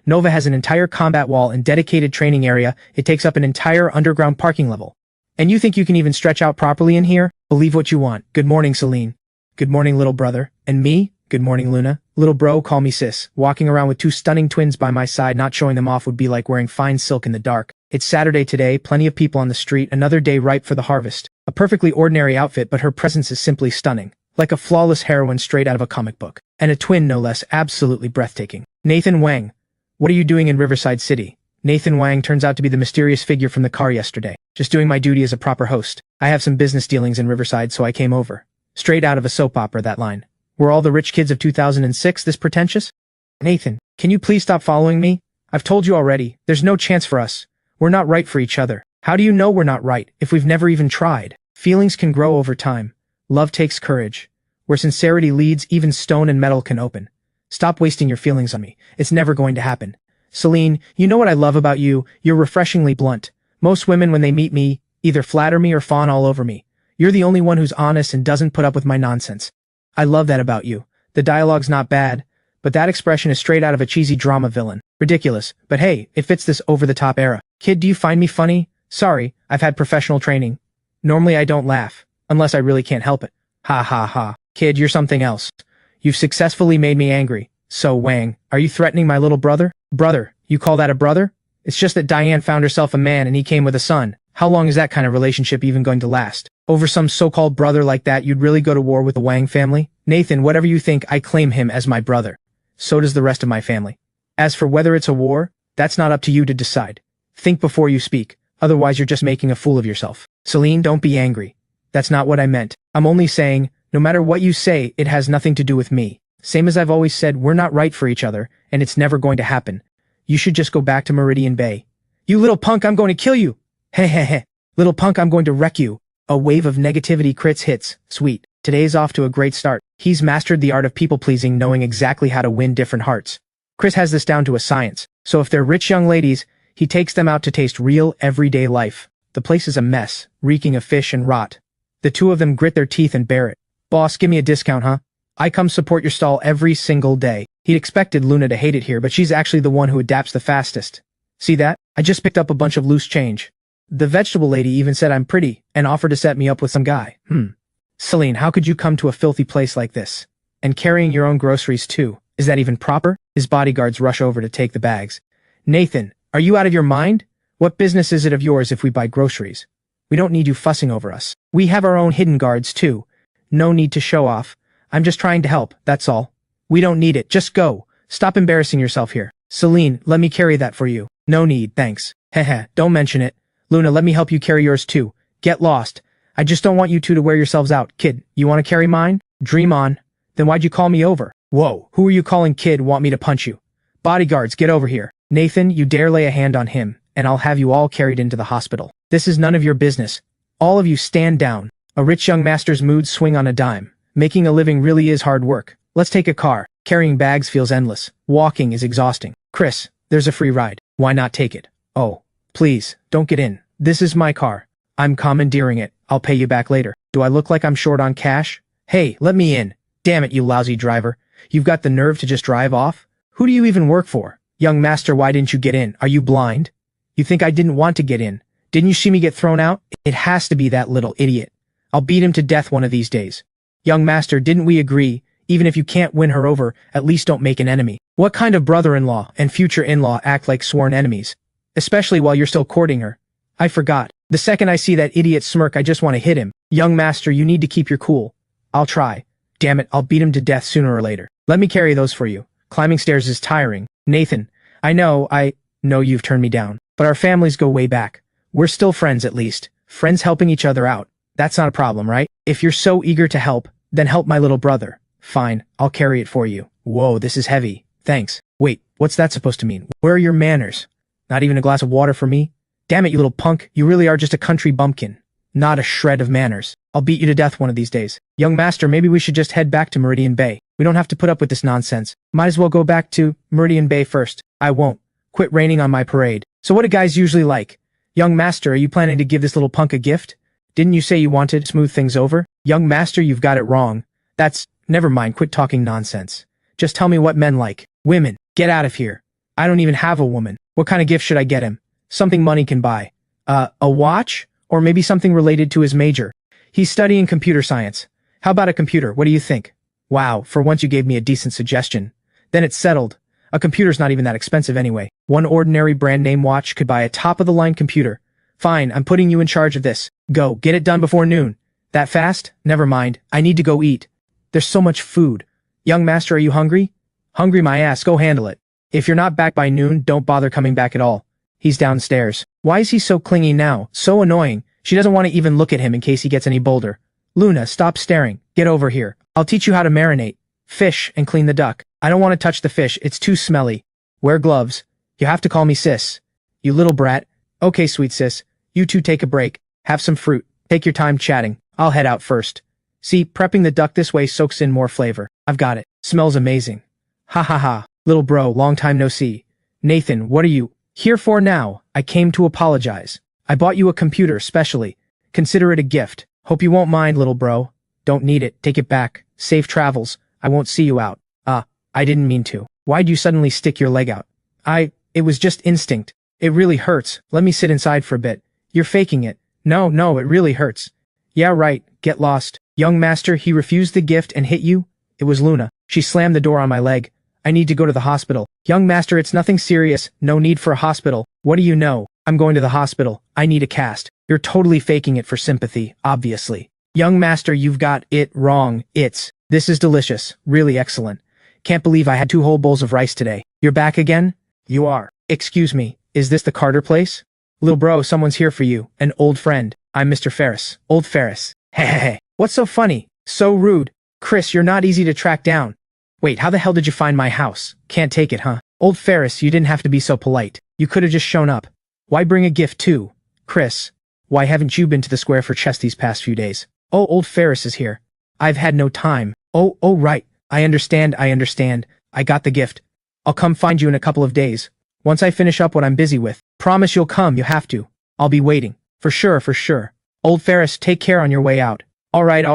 S1: Nova has an entire combat wall and dedicated training area. It takes up an entire underground parking level. And you think you can even stretch out properly in here? Believe what you want. Good morning, Celine. Good morning, little brother. And me? Good morning, Luna. Little bro, call me sis. Walking around with two stunning twins by my side, not showing them off would be like wearing fine silk in the dark. It's Saturday today, plenty of people on the street, another day ripe for the harvest. A perfectly ordinary outfit, but her presence is simply stunning. Like a flawless heroine straight out of a comic book. And a twin, no less, absolutely breathtaking. Nathan Wang. What are you doing in Riverside City? Nathan Wang turns out to be the mysterious figure from the car yesterday. Just doing my duty as a proper host. I have some business dealings in Riverside, so I came over. Straight out of a soap opera, that line. Were all the rich kids of 2006 this pretentious? Nathan, can you please stop following me? I've told you already, there's no chance for us. We're not right for each other. How do you know we're not right if we've never even tried? Feelings can grow over time. Love takes courage. Where sincerity leads, even stone and metal can open. Stop wasting your feelings on me. It's never going to happen. Celine, you know what I love about you? You're refreshingly blunt. Most women, when they meet me, either flatter me or fawn all over me. You're the only one who's honest and doesn't put up with my nonsense. I love that about you. The dialogue's not bad, but that expression is straight out of a cheesy drama villain. Ridiculous, but hey, it fits this over-the-top era. Kid, do you find me funny? Sorry, I've had professional training. Normally I don't laugh, unless I really can't help it. Ha ha ha. Kid, you're something else. You've successfully made me angry. So, Wang, are you threatening my little brother? Brother, you call that a brother? It's just that Diane found herself a man and he came with a son. How long is that kind of relationship even going to last? Over some so-called brother like that, you'd really go to war with the Wang family? Nathan, whatever you think, I claim him as my brother. So does the rest of my family. As for whether it's a war, that's not up to you to decide. Think before you speak, otherwise you're just making a fool of yourself. Celine, don't be angry. That's not what I meant. I'm only saying, no matter what you say, it has nothing to do with me. Same as I've always said, we're not right for each other, and it's never going to happen. You should just go back to Meridian Bay. You little punk, I'm going to kill you! Heh heh heh. Little punk, I'm going to wreck you. A wave of negativity crits hits. Sweet. Today's off to a great start. He's mastered the art of people-pleasing, knowing exactly how to win different hearts. Chris has this down to a science. So if they're rich young ladies, he takes them out to taste real, everyday life. The place is a mess, reeking of fish and rot. The two of them grit their teeth and bear it. Boss, give me a discount, huh? I come support your stall every single day. He'd expected Luna to hate it here, but she's actually the one who adapts the fastest. See that? I just picked up a bunch of loose change. The vegetable lady even said I'm pretty, and offered to set me up with some guy. Celine, how could you come to a filthy place like this? And carrying your own groceries too. Is that even proper? His bodyguards rush over to take the bags. Nathan, are you out of your mind? What business is it of yours if we buy groceries? We don't need you fussing over us. We have our own hidden guards too. No need to show off. I'm just trying to help, that's all. We don't need it, just go. Stop embarrassing yourself here. Celine, let me carry that for you. No need, thanks. Heh, don't mention it. Luna, let me help you carry yours too. Get lost. I just don't want you two to wear yourselves out. Kid, you want to carry mine? Dream on. Then why'd you call me over? Whoa, who are you calling kid? Want me to punch you? Bodyguards, get over here. Nathan, you dare lay a hand on him, and I'll have you all carried into the hospital. This is none of your business. All of you stand down. A rich young master's moods swing on a dime. Making a living really is hard work. Let's take a car. Carrying bags feels endless. Walking is exhausting. Chris, there's a free ride. Why not take it? Oh, please, don't get in. This is my car. I'm commandeering it. I'll pay you back later. Do I look like I'm short on cash? Hey, let me in. Damn it, you lousy driver. You've got the nerve to just drive off? Who do you even work for? Young master, why didn't you get in? Are you blind? You think I didn't want to get in? Didn't you see me get thrown out? It has to be that little idiot. I'll beat him to death one of these days. Young master, didn't we agree? Even if you can't win her over, at least don't make an enemy. What kind of brother-in-law and future in-law act like sworn enemies? Especially while you're still courting her. I forgot. The second I see that idiot smirk, I just want to hit him. Young master, you need to keep your cool. I'll try. Damn it, I'll beat him to death sooner or later. Let me carry those for you. Climbing stairs is tiring. Nathan, I know you've turned me down, but our families go way back. We're still friends at least. Friends helping each other out. That's not a problem, right? If you're so eager to help, then help my little brother. Fine, I'll carry it for you. Whoa, this is heavy. Thanks. Wait, what's that supposed to mean? Where are your manners? Not even a glass of water for me? Damn it, you little punk. You really are just a country bumpkin. Not a shred of manners. I'll beat you to death one of these days. Young master, maybe we should just head back to Meridian Bay. We don't have to put up with this nonsense. Might as well go back to Meridian Bay first. I won't. Quit raining on my parade. So what do guys usually like? Young master, are you planning to give this little punk a gift? Didn't you say you wanted to smooth things over? Young master, you've got it wrong. Never mind, quit talking nonsense. Just tell me what men like. Women, get out of here. I don't even have a woman. What kind of gift should I get him? Something money can buy. A watch? Or maybe something related to his major. He's studying computer science. How about a computer? What do you think? Wow, for once you gave me a decent suggestion. Then it's settled. A computer's not even that expensive anyway. One ordinary brand name watch could buy a top-of-the-line computer. Fine, I'm putting you in charge of this. Go, get it done before noon. That fast? Never mind. I need to go eat. There's so much food. Young master, are you hungry? Hungry my ass, go handle it. If you're not back by noon, don't bother coming back at all. He's downstairs. Why is he so clingy now? So annoying. She doesn't want to even look at him in case he gets any bolder. Luna, stop staring. Get over here. I'll teach you how to marinate fish and clean the duck. I don't want to touch the fish. It's too smelly. Wear gloves. You have to call me sis. You little brat. Okay, sweet sis. You two take a break. Have some fruit. Take your time chatting. I'll head out first. See, prepping the duck this way soaks in more flavor. I've got it. Smells amazing. Ha ha ha. Little bro, long time no see. Nathan, what are you here for now? I came to apologize. I bought you a computer specially. Consider it a gift. Hope you won't mind, little bro. Don't need it. Take it back. Safe travels. I won't see you out. I didn't mean to. Why'd you suddenly stick your leg out? It was just instinct. It really hurts. Let me sit inside for a bit. You're faking it. No, it really hurts. Yeah, right. Get lost. Young master, he refused the gift and hit you? It was Luna. She slammed the door on my leg. I need to go to the hospital. Young master, it's nothing serious. No need for a hospital. What do you know? I'm going to the hospital. I need a cast. You're totally faking it for sympathy, obviously. Young master, you've got it wrong. This is delicious. Really excellent. Can't believe I had 2 whole bowls of rice today. You're back again? You are. Excuse me. Is this the Carter place? Little bro, someone's here for you. An old friend. I'm Mr. Ferris. Old Ferris. Hehehe. What's so funny? So rude. Chris, you're not easy to track down. Wait, how the hell did you find my house? Can't take it, huh? Old Ferris, you didn't have to be so polite. You could have just shown up. Why bring a gift too? Chris, why haven't you been to the square for chess these past few days? Oh, old Ferris is here. I've had no time. Oh, right. I understand. I got the gift. I'll come find you in a couple of days. Once I finish up what I'm busy with. Promise you'll come, you have to. I'll be waiting. For sure. Old Ferris, take care on your way out. All right.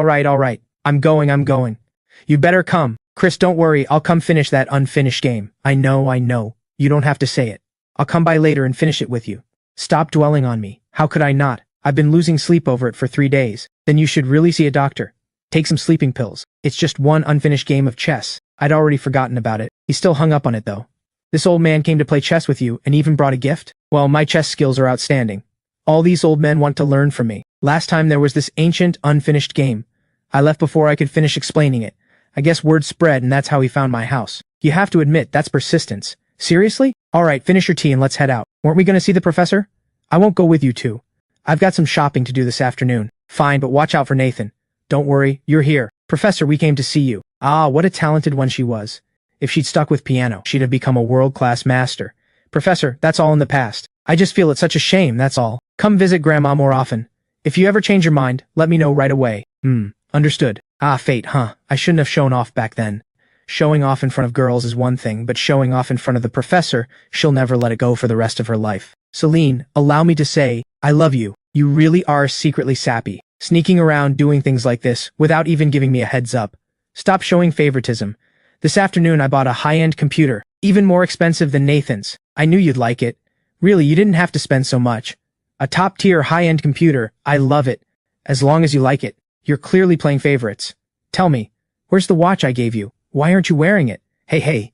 S1: I'm going. You better come. Chris, don't worry, I'll come finish that unfinished game. I know. You don't have to say it. I'll come by later and finish it with you. Stop dwelling on me. How could I not? I've been losing sleep over it for 3 days. Then you should really see a doctor. Take some sleeping pills. It's just one unfinished game of chess. I'd already forgotten about it. He's still hung up on it though. This old man came to play chess with you and even brought a gift? Well, my chess skills are outstanding. All these old men want to learn from me. Last time there was this ancient, unfinished game. I left before I could finish explaining it. I guess word spread and that's how he found my house. You have to admit, that's persistence. Seriously? Alright, finish your tea and let's head out. Weren't we gonna see the professor? I won't go with you two. I've got some shopping to do this afternoon. Fine, but watch out for Nathan. Don't worry, you're here. Professor, we came to see you. Ah, what a talented one she was. If she'd stuck with piano, she'd have become a world-class master. Professor, that's all in the past. I just feel it's such a shame, that's all. Come visit Grandma more often. If you ever change your mind, let me know right away. Understood. Ah, fate, huh? I shouldn't have shown off back then. Showing off in front of girls is one thing, but showing off in front of the professor, she'll never let it go for the rest of her life. Celine, allow me to say, I love you. You really are secretly sappy. Sneaking around doing things like this, without even giving me a heads up. Stop showing favoritism. This afternoon I bought a high-end computer, even more expensive than Nathan's. I knew you'd like it. Really, you didn't have to spend so much. A top-tier high-end computer, I love it. As long as you like it. You're clearly playing favorites. Tell me, where's the watch I gave you? Why aren't you wearing it? Hey,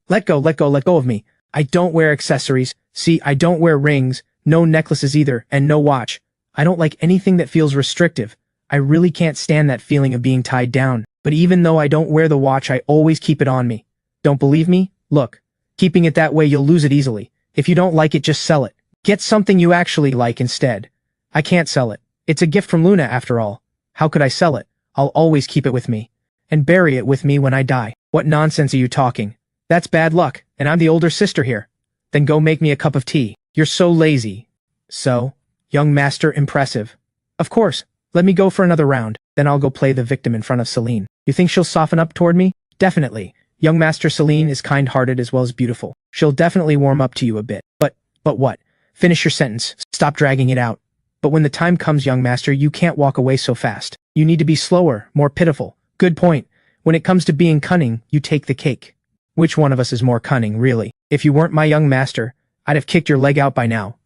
S1: let go of me. I don't wear accessories. See, I don't wear rings, no necklaces either, and no watch. I don't like anything that feels restrictive. I really can't stand that feeling of being tied down. But even though I don't wear the watch, I always keep it on me. Don't believe me? Look. Keeping it that way, you'll lose it easily. If you don't like it, just sell it. Get something you actually like instead. I can't sell it. It's a gift from Luna after all. How could I sell it? I'll always keep it with me. And bury it with me when I die. What nonsense are you talking? That's bad luck, and I'm the older sister here. Then go make me a cup of tea. You're so lazy. So? Young master, impressive. Of course. Let me go for another round. Then I'll go play the victim in front of Celine. You think she'll soften up toward me? Definitely. Young master Celine is kind-hearted as well as beautiful. She'll definitely warm up to you a bit. But what? Finish your sentence. Stop dragging it out. But when the time comes, young master, you can't walk away so fast. You need to be slower, more pitiful. Good point. When it comes to being cunning, you take the cake. Which one of us is more cunning, really? If you weren't my young master, I'd have kicked your leg out by now.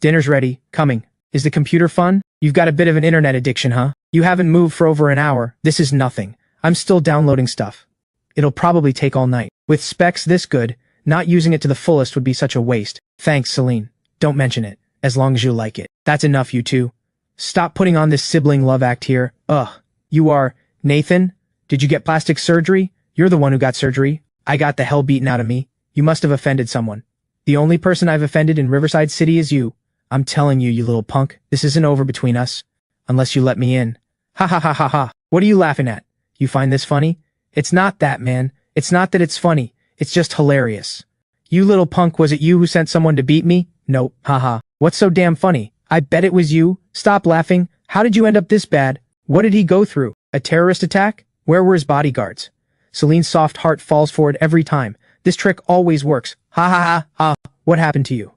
S1: Dinner's ready, coming. Is the computer fun? You've got a bit of an internet addiction, huh? You haven't moved for over an hour. This is nothing. I'm still downloading stuff. It'll probably take all night. With specs this good, not using it to the fullest would be such a waste. Thanks, Celine. Don't mention it, as long as you like it. That's enough, you two. Stop putting on this sibling love act here. Ugh. You are, Nathan? Did you get plastic surgery? You're the one who got surgery. I got the hell beaten out of me. You must have offended someone. The only person I've offended in Riverside City is you. I'm telling you, you little punk, this isn't over between us. Unless you let me in. Ha ha ha ha ha. What are you laughing at? You find this funny? It's not that, man. It's not that it's funny. It's just hilarious. You little punk, was it you who sent someone to beat me? Nope. Haha. What's so damn funny? I bet it was you. Stop laughing. How did you end up this bad? What did he go through? A terrorist attack? Where were his bodyguards? Celine's soft heart falls forward every time. This trick always works. Ha ha ha ha. What happened to you?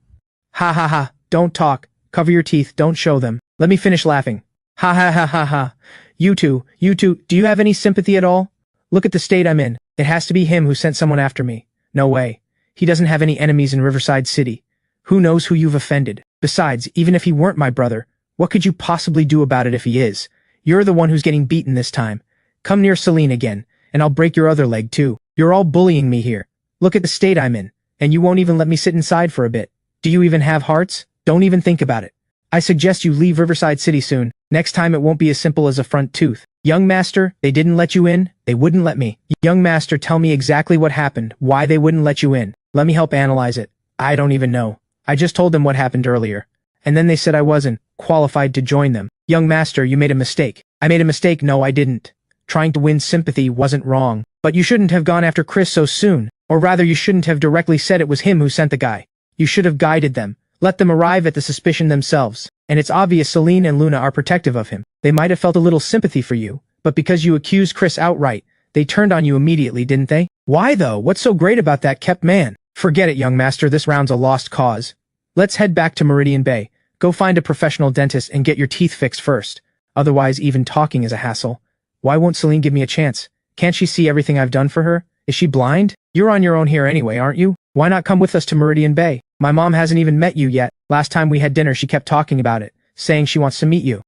S1: Ha ha ha. Don't talk. Cover your teeth. Don't show them. Let me finish laughing. Ha ha ha ha ha. You two, do you have any sympathy at all? Look at the state I'm in. It has to be him who sent someone after me. No way. He doesn't have any enemies in Riverside City. Who knows who you've offended? Besides, even if he weren't my brother, what could you possibly do about it if he is? You're the one who's getting beaten this time. Come near Celine again, and I'll break your other leg too. You're all bullying me here. Look at the state I'm in, and you won't even let me sit inside for a bit. Do you even have hearts? Don't even think about it. I suggest you leave Riverside City soon. Next time it won't be as simple as a front tooth. Young master, they didn't let you in? They wouldn't let me. Young master, tell me exactly what happened, why they wouldn't let you in. Let me help analyze it. I don't even know. I just told them what happened earlier. And then they said I wasn't qualified to join them. Young master, you made a mistake. I made a mistake. No, I didn't. Trying to win sympathy wasn't wrong. But you shouldn't have gone after Chris so soon. Or rather, you shouldn't have directly said it was him who sent the guy. You should have guided them. Let them arrive at the suspicion themselves. And it's obvious Celine and Luna are protective of him. They might have felt a little sympathy for you. But because you accused Chris outright, they turned on you immediately, didn't they? Why though? What's so great about that kept man? Forget it, young master. This round's a lost cause. Let's head back to Meridian Bay. Go find a professional dentist and get your teeth fixed first. Otherwise, even talking is a hassle. Why won't Celine give me a chance? Can't she see everything I've done for her? Is she blind? You're on your own here anyway, aren't you? Why not come with us to Meridian Bay? My mom hasn't even met you yet. Last time we had dinner, she kept talking about it, saying she wants to meet you.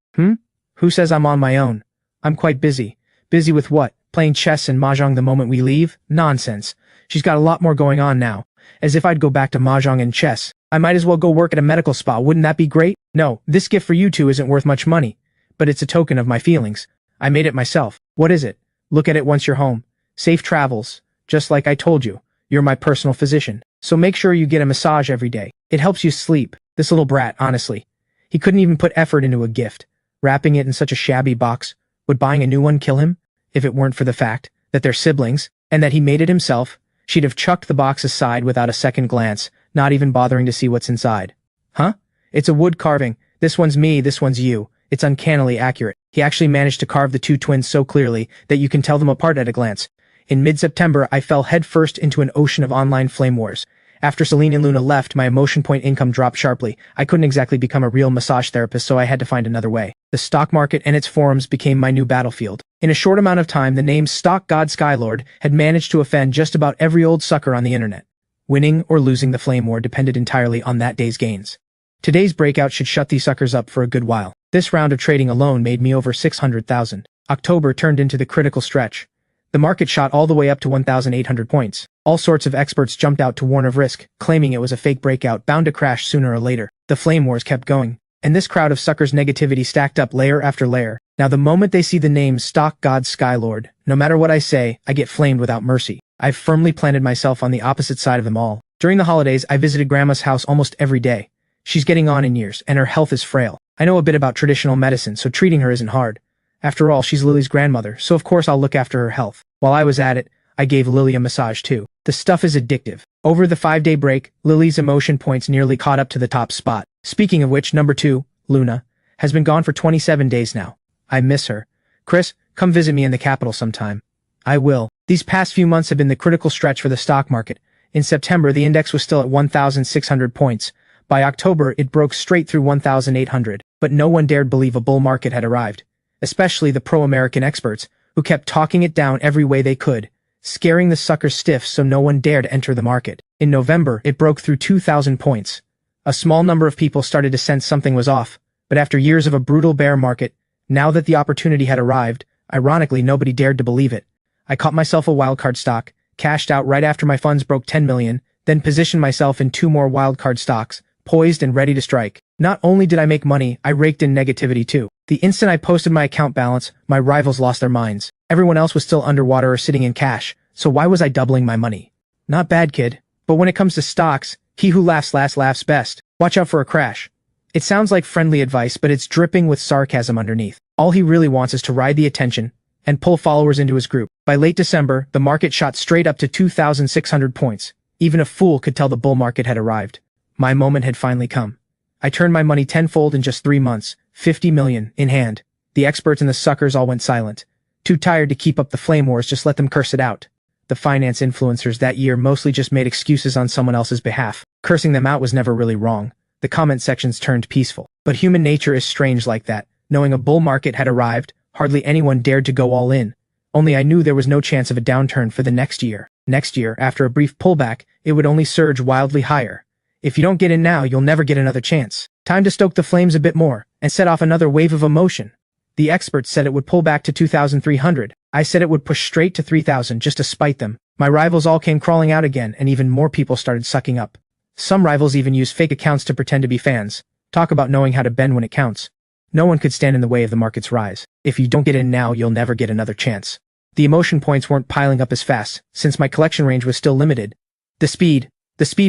S1: Who says I'm on my own? I'm quite busy. Busy with what? Playing chess and mahjong the moment we leave? Nonsense. She's got a lot more going on now. As if I'd go back to mahjong and chess. I might as well go work at a medical spa. Wouldn't that be great? No, this gift for you two isn't worth much money. But it's a token of my feelings. I made it myself. What is it? Look at it once you're home. Safe travels. Just like I told you. You're my personal physician. So make sure you get a massage every day. It helps you sleep. This little brat, honestly. He couldn't even put effort into a gift. Wrapping it in such a shabby box. Would buying a new one kill him? If it weren't for the fact that they're siblings, and that he made it himself, she'd have chucked the box aside without a second glance, not even bothering to see what's inside. Huh? It's a wood carving. This one's me, this one's you. It's uncannily accurate. He actually managed to carve the two twins so clearly that you can tell them apart at a glance. In mid-September, I fell headfirst into an ocean of online flame wars. After Celine and Luna left, my emotion point income dropped sharply. I couldn't exactly become a real massage therapist, so I had to find another way. The stock market and its forums became my new battlefield. In a short amount of time, the name Stock God Skylord had managed to offend just about every old sucker on the internet. Winning or losing the flame war depended entirely on that day's gains. Today's breakout should shut these suckers up for a good while. This round of trading alone made me over 600,000. October turned into the critical stretch. The market shot all the way up to 1,800 points. All sorts of experts jumped out to warn of risk, claiming it was a fake breakout bound to crash sooner or later. The flame wars kept going, and this crowd of suckers' negativity stacked up layer after layer. Now the moment they see the name Stock God Skylord, no matter what I say, I get flamed without mercy. I've firmly planted myself on the opposite side of them all. During the holidays, I visited Grandma's house almost every day. She's getting on in years, and her health is frail. I know a bit about traditional medicine, so treating her isn't hard. After all, she's Lily's grandmother, so of course I'll look after her health. While I was at it, I gave Lily a massage too. The stuff is addictive. Over the 5-day break, Lily's emotion points nearly caught up to the top spot. Speaking of which, number 2, Luna, has been gone for 27 days now. I miss her. Chris, come visit me in the capital sometime. I will. These past few months have been the critical stretch for the stock market. In September, the index was still at 1,600 points. By October, it broke straight through 1,800. But no one dared believe a bull market had arrived. Especially the pro-American experts, who kept talking it down every way they could, scaring the suckers stiff so no one dared enter the market. In November, it broke through 2,000 points. A small number of people started to sense something was off, but after years of a brutal bear market, now that the opportunity had arrived, ironically nobody dared to believe it. I caught myself a wildcard stock, cashed out right after my funds broke 10 million, then positioned myself in 2 more wildcard stocks, poised and ready to strike. Not only did I make money, I raked in negativity too. The instant I posted my account balance, my rivals lost their minds. Everyone else was still underwater or sitting in cash, so why was I doubling my money? Not bad, kid. But when it comes to stocks, he who laughs last laughs best. Watch out for a crash. It sounds like friendly advice, but it's dripping with sarcasm underneath. All he really wants is to ride the attention and pull followers into his group. By late December, the market shot straight up to 2,600 points. Even a fool could tell the bull market had arrived. My moment had finally come. I turned my money tenfold in just 3 months, 50 million in hand. The experts and the suckers all went silent. Too tired to keep up the flame wars, just let them curse it out. The finance influencers that year mostly just made excuses on someone else's behalf. Cursing them out was never really wrong. The comment sections turned peaceful. But human nature is strange like that. Knowing a bull market had arrived, hardly anyone dared to go all in. Only I knew there was no chance of a downturn for the next year. Next year, after a brief pullback, it would only surge wildly higher. If you don't get in now, you'll never get another chance. Time to stoke the flames a bit more, and set off another wave of emotion. The experts said it would pull back to 2,300. I said it would push straight to 3,000 just to spite them. My rivals all came crawling out again, and even more people started sucking up. Some rivals even used fake accounts to pretend to be fans. Talk about knowing how to bend when it counts. No one could stand in the way of the market's rise. If you don't get in now, you'll never get another chance. The emotion points weren't piling up as fast, since my collection range was still limited. The speed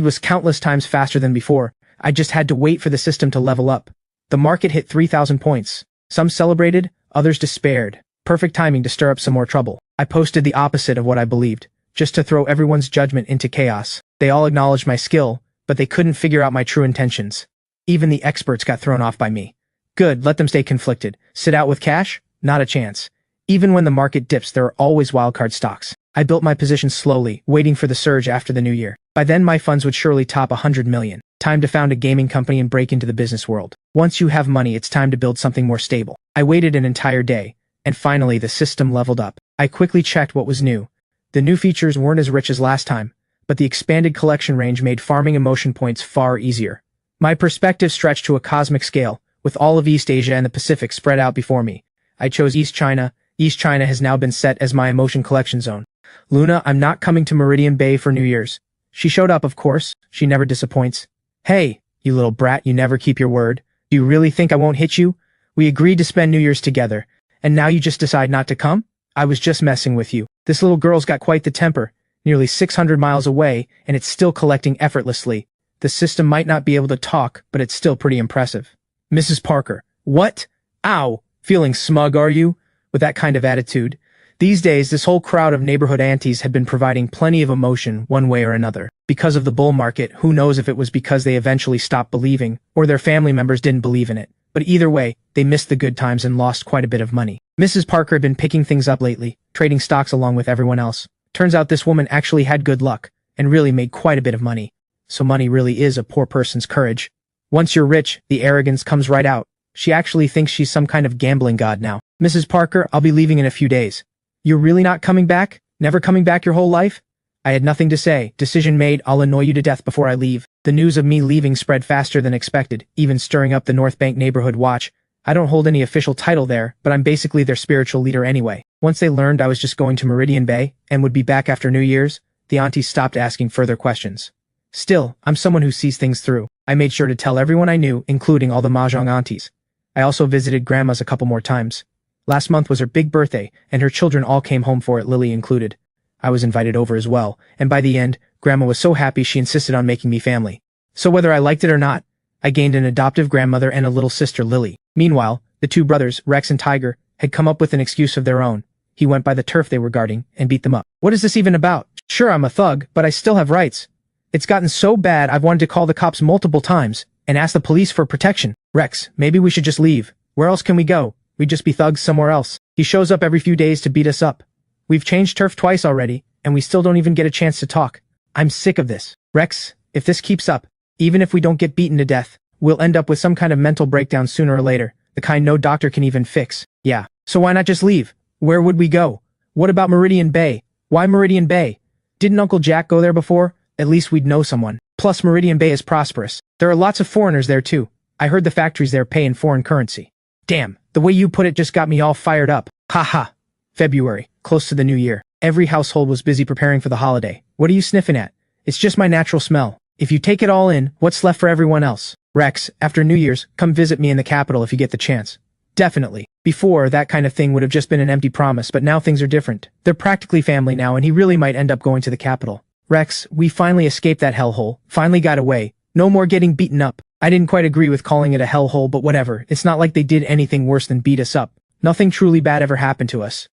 S1: was countless times faster than before. I just had to wait for the system to level up. The market hit 3,000 points. Some celebrated, others despaired. Perfect timing to stir up some more trouble. I posted the opposite of what I believed, just to throw everyone's judgment into chaos. They all acknowledged my skill, but they couldn't figure out my true intentions. Even the experts got thrown off by me. Good, let them stay conflicted. Sit out with cash? Not a chance. Even when the market dips, there are always wildcard stocks. I built my position slowly, waiting for the surge after the new year. By then my funds would surely top 100 million. Time to found a gaming company and break into the business world. Once you have money, it's time to build something more stable. I waited an entire day, and finally the system leveled up. I quickly checked what was new. The new features weren't as rich as last time, but the expanded collection range made farming emotion points far easier. My perspective stretched to a cosmic scale, with all of East Asia and the Pacific spread out before me. I chose East China. East China has now been set as my emotion collection zone. Luna, I'm not coming to Meridian Bay for New Year's. She showed up, of course. She never disappoints. Hey, you little brat, you never keep your word. Do you really think I won't hit you? We agreed to spend New Year's together, and now you just decide not to come? I was just messing with you. This little girl's got quite the temper, nearly 600 miles away, and it's still collecting effortlessly. The system might not be able to talk, but it's still pretty impressive. Mrs. Parker. What? Ow! Feeling smug, are you? With that kind of attitude? These days, this whole crowd of neighborhood aunties had been providing plenty of emotion one way or another. Because of the bull market, who knows if it was because they eventually stopped believing, or their family members didn't believe in it. But either way, they missed the good times and lost quite a bit of money. Mrs. Parker had been picking things up lately, trading stocks along with everyone else. Turns out this woman actually had good luck, and really made quite a bit of money. So money really is a poor person's courage. Once you're rich, the arrogance comes right out. She actually thinks she's some kind of gambling god now. Mrs. Parker, I'll be leaving in a few days. You're really not coming back? Never coming back your whole life? I had nothing to say. Decision made, I'll annoy you to death before I leave. The news of me leaving spread faster than expected, even stirring up the North Bank Neighborhood Watch. I don't hold any official title there, but I'm basically their spiritual leader anyway. Once they learned I was just going to Meridian Bay, and would be back after New Year's, the aunties stopped asking further questions. Still, I'm someone who sees things through. I made sure to tell everyone I knew, including all the mahjong aunties. I also visited Grandma's a couple more times. Last month was her big birthday, and her children all came home for it, Lily included. I was invited over as well, and by the end, Grandma was so happy she insisted on making me family. So whether I liked it or not, I gained an adoptive grandmother and a little sister, Lily. Meanwhile, the two brothers, Rex and Tiger, had come up with an excuse of their own. He went by the turf they were guarding and beat them up. What is this even about? Sure, I'm a thug, but I still have rights. It's gotten so bad I've wanted to call the cops multiple times and ask the police for protection. Rex, maybe we should just leave. Where else can we go? We'd just be thugs somewhere else. He shows up every few days to beat us up. We've changed turf twice already, and we still don't even get a chance to talk. I'm sick of this. Rex, if this keeps up, even if we don't get beaten to death, we'll end up with some kind of mental breakdown sooner or later, the kind no doctor can even fix. Yeah, so why not just leave? Where would we go? What about Meridian Bay? Why Meridian Bay? Didn't Uncle Jack go there before? At least we'd know someone. Plus Meridian Bay is prosperous. There are lots of foreigners there too. I heard the factories there pay in foreign currency. Damn, the way you put it just got me all fired up. Haha. February, close to the new year. Every household was busy preparing for the holiday. What are you sniffing at? It's just my natural smell. If you take it all in, what's left for everyone else? Rex, after New Year's, come visit me in the capital if you get the chance. Definitely. Before, that kind of thing would have just been an empty promise, but now things are different. They're practically family now, and he really might end up going to the capital. Rex, we finally escaped that hellhole. Finally got away. No more getting beaten up. I didn't quite agree with calling it a hellhole, but whatever. It's not like they did anything worse than beat us up. Nothing truly bad ever happened to us.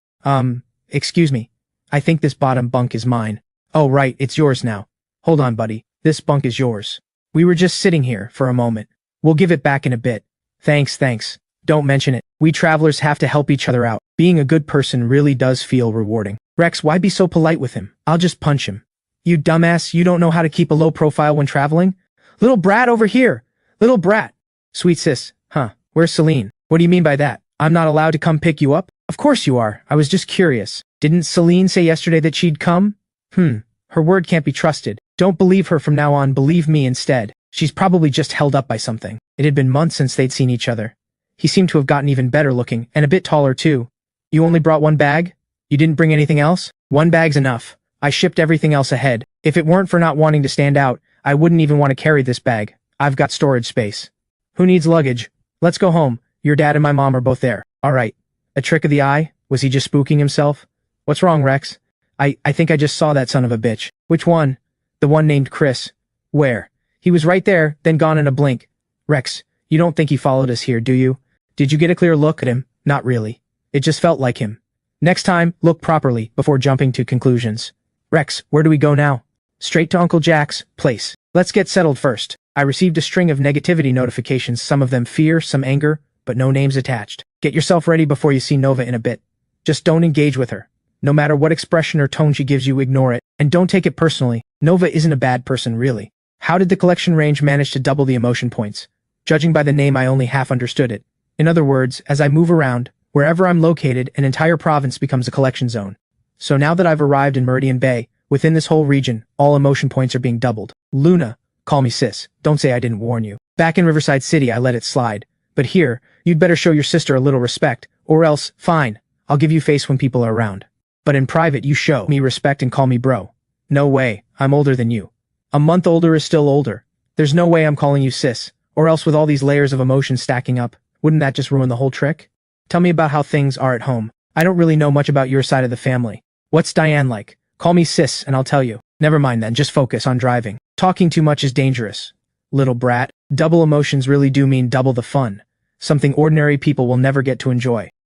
S1: Excuse me. I think this bottom bunk is mine. Oh right, it's yours now. Hold on, buddy. This bunk is yours. We were just sitting here for a moment. We'll give it back in a bit. Thanks. Don't mention it. We travelers have to help each other out. Being a good person really does feel rewarding. Rex, why be so polite with him? I'll just punch him. You dumbass, you don't know how to keep a low profile when traveling? Little brat over here! Little brat! Sweet sis, huh? Where's Celine? What do you mean by that? I'm not allowed to come pick you up? Of course you are. I was just curious. Didn't Celine say yesterday that she'd come? Her word can't be trusted. Don't believe her from now on, believe me instead. She's probably just held up by something. It had been months since they'd seen each other. He seemed to have gotten even better looking, and a bit taller too. You only brought one bag? You didn't bring anything else? One bag's enough. I shipped everything else ahead. If it weren't for not wanting to stand out, I wouldn't even want to carry this bag. I've got storage space. Who needs luggage? Let's go home. Your dad and my mom are both there. Alright. A trick of the eye? Was he just spooking himself? What's wrong, Rex? I think I just saw that son of a bitch. Which one? The one named Chris. Where? He was right there, then gone in a blink. Rex, you don't think he followed us here, do you? Did you get a clear look at him? Not really. It just felt like him. Next time, look properly before jumping to conclusions. Rex, where do we go now? Straight to Uncle Jack's place. Let's get settled first. I received a string of negativity notifications, some of them fear, some anger, but no names attached. Get yourself ready before you see Nova in a bit. Just don't engage with her. No matter what expression or tone she gives you, ignore it, and don't take it personally. Nova isn't a bad person, really. How did the collection range manage to double the emotion points? Judging by the name, I only half understood it. In other words, as I move around, wherever I'm located, an entire province becomes a collection zone. So now that I've arrived in Meridian Bay, within this whole region, all emotion points are being doubled. Luna, call me sis. Don't say I didn't warn you. Back in Riverside City, I let it slide. But here, you'd better show your sister a little respect, or else, fine, I'll give you face when people are around. But in private, you show me respect and call me bro. No way, I'm older than you. A month older is still older. There's no way I'm calling you sis, or else with all these layers of emotion stacking up, wouldn't that just ruin the whole trick? Tell me about how things are at home. I don't really know much about your side of the family. What's Diane like? Call me sis and I'll tell you. Never mind then, just focus on driving. Talking too much is dangerous. Little brat, double emotions really do mean double the fun. Something ordinary people will never get to enjoy.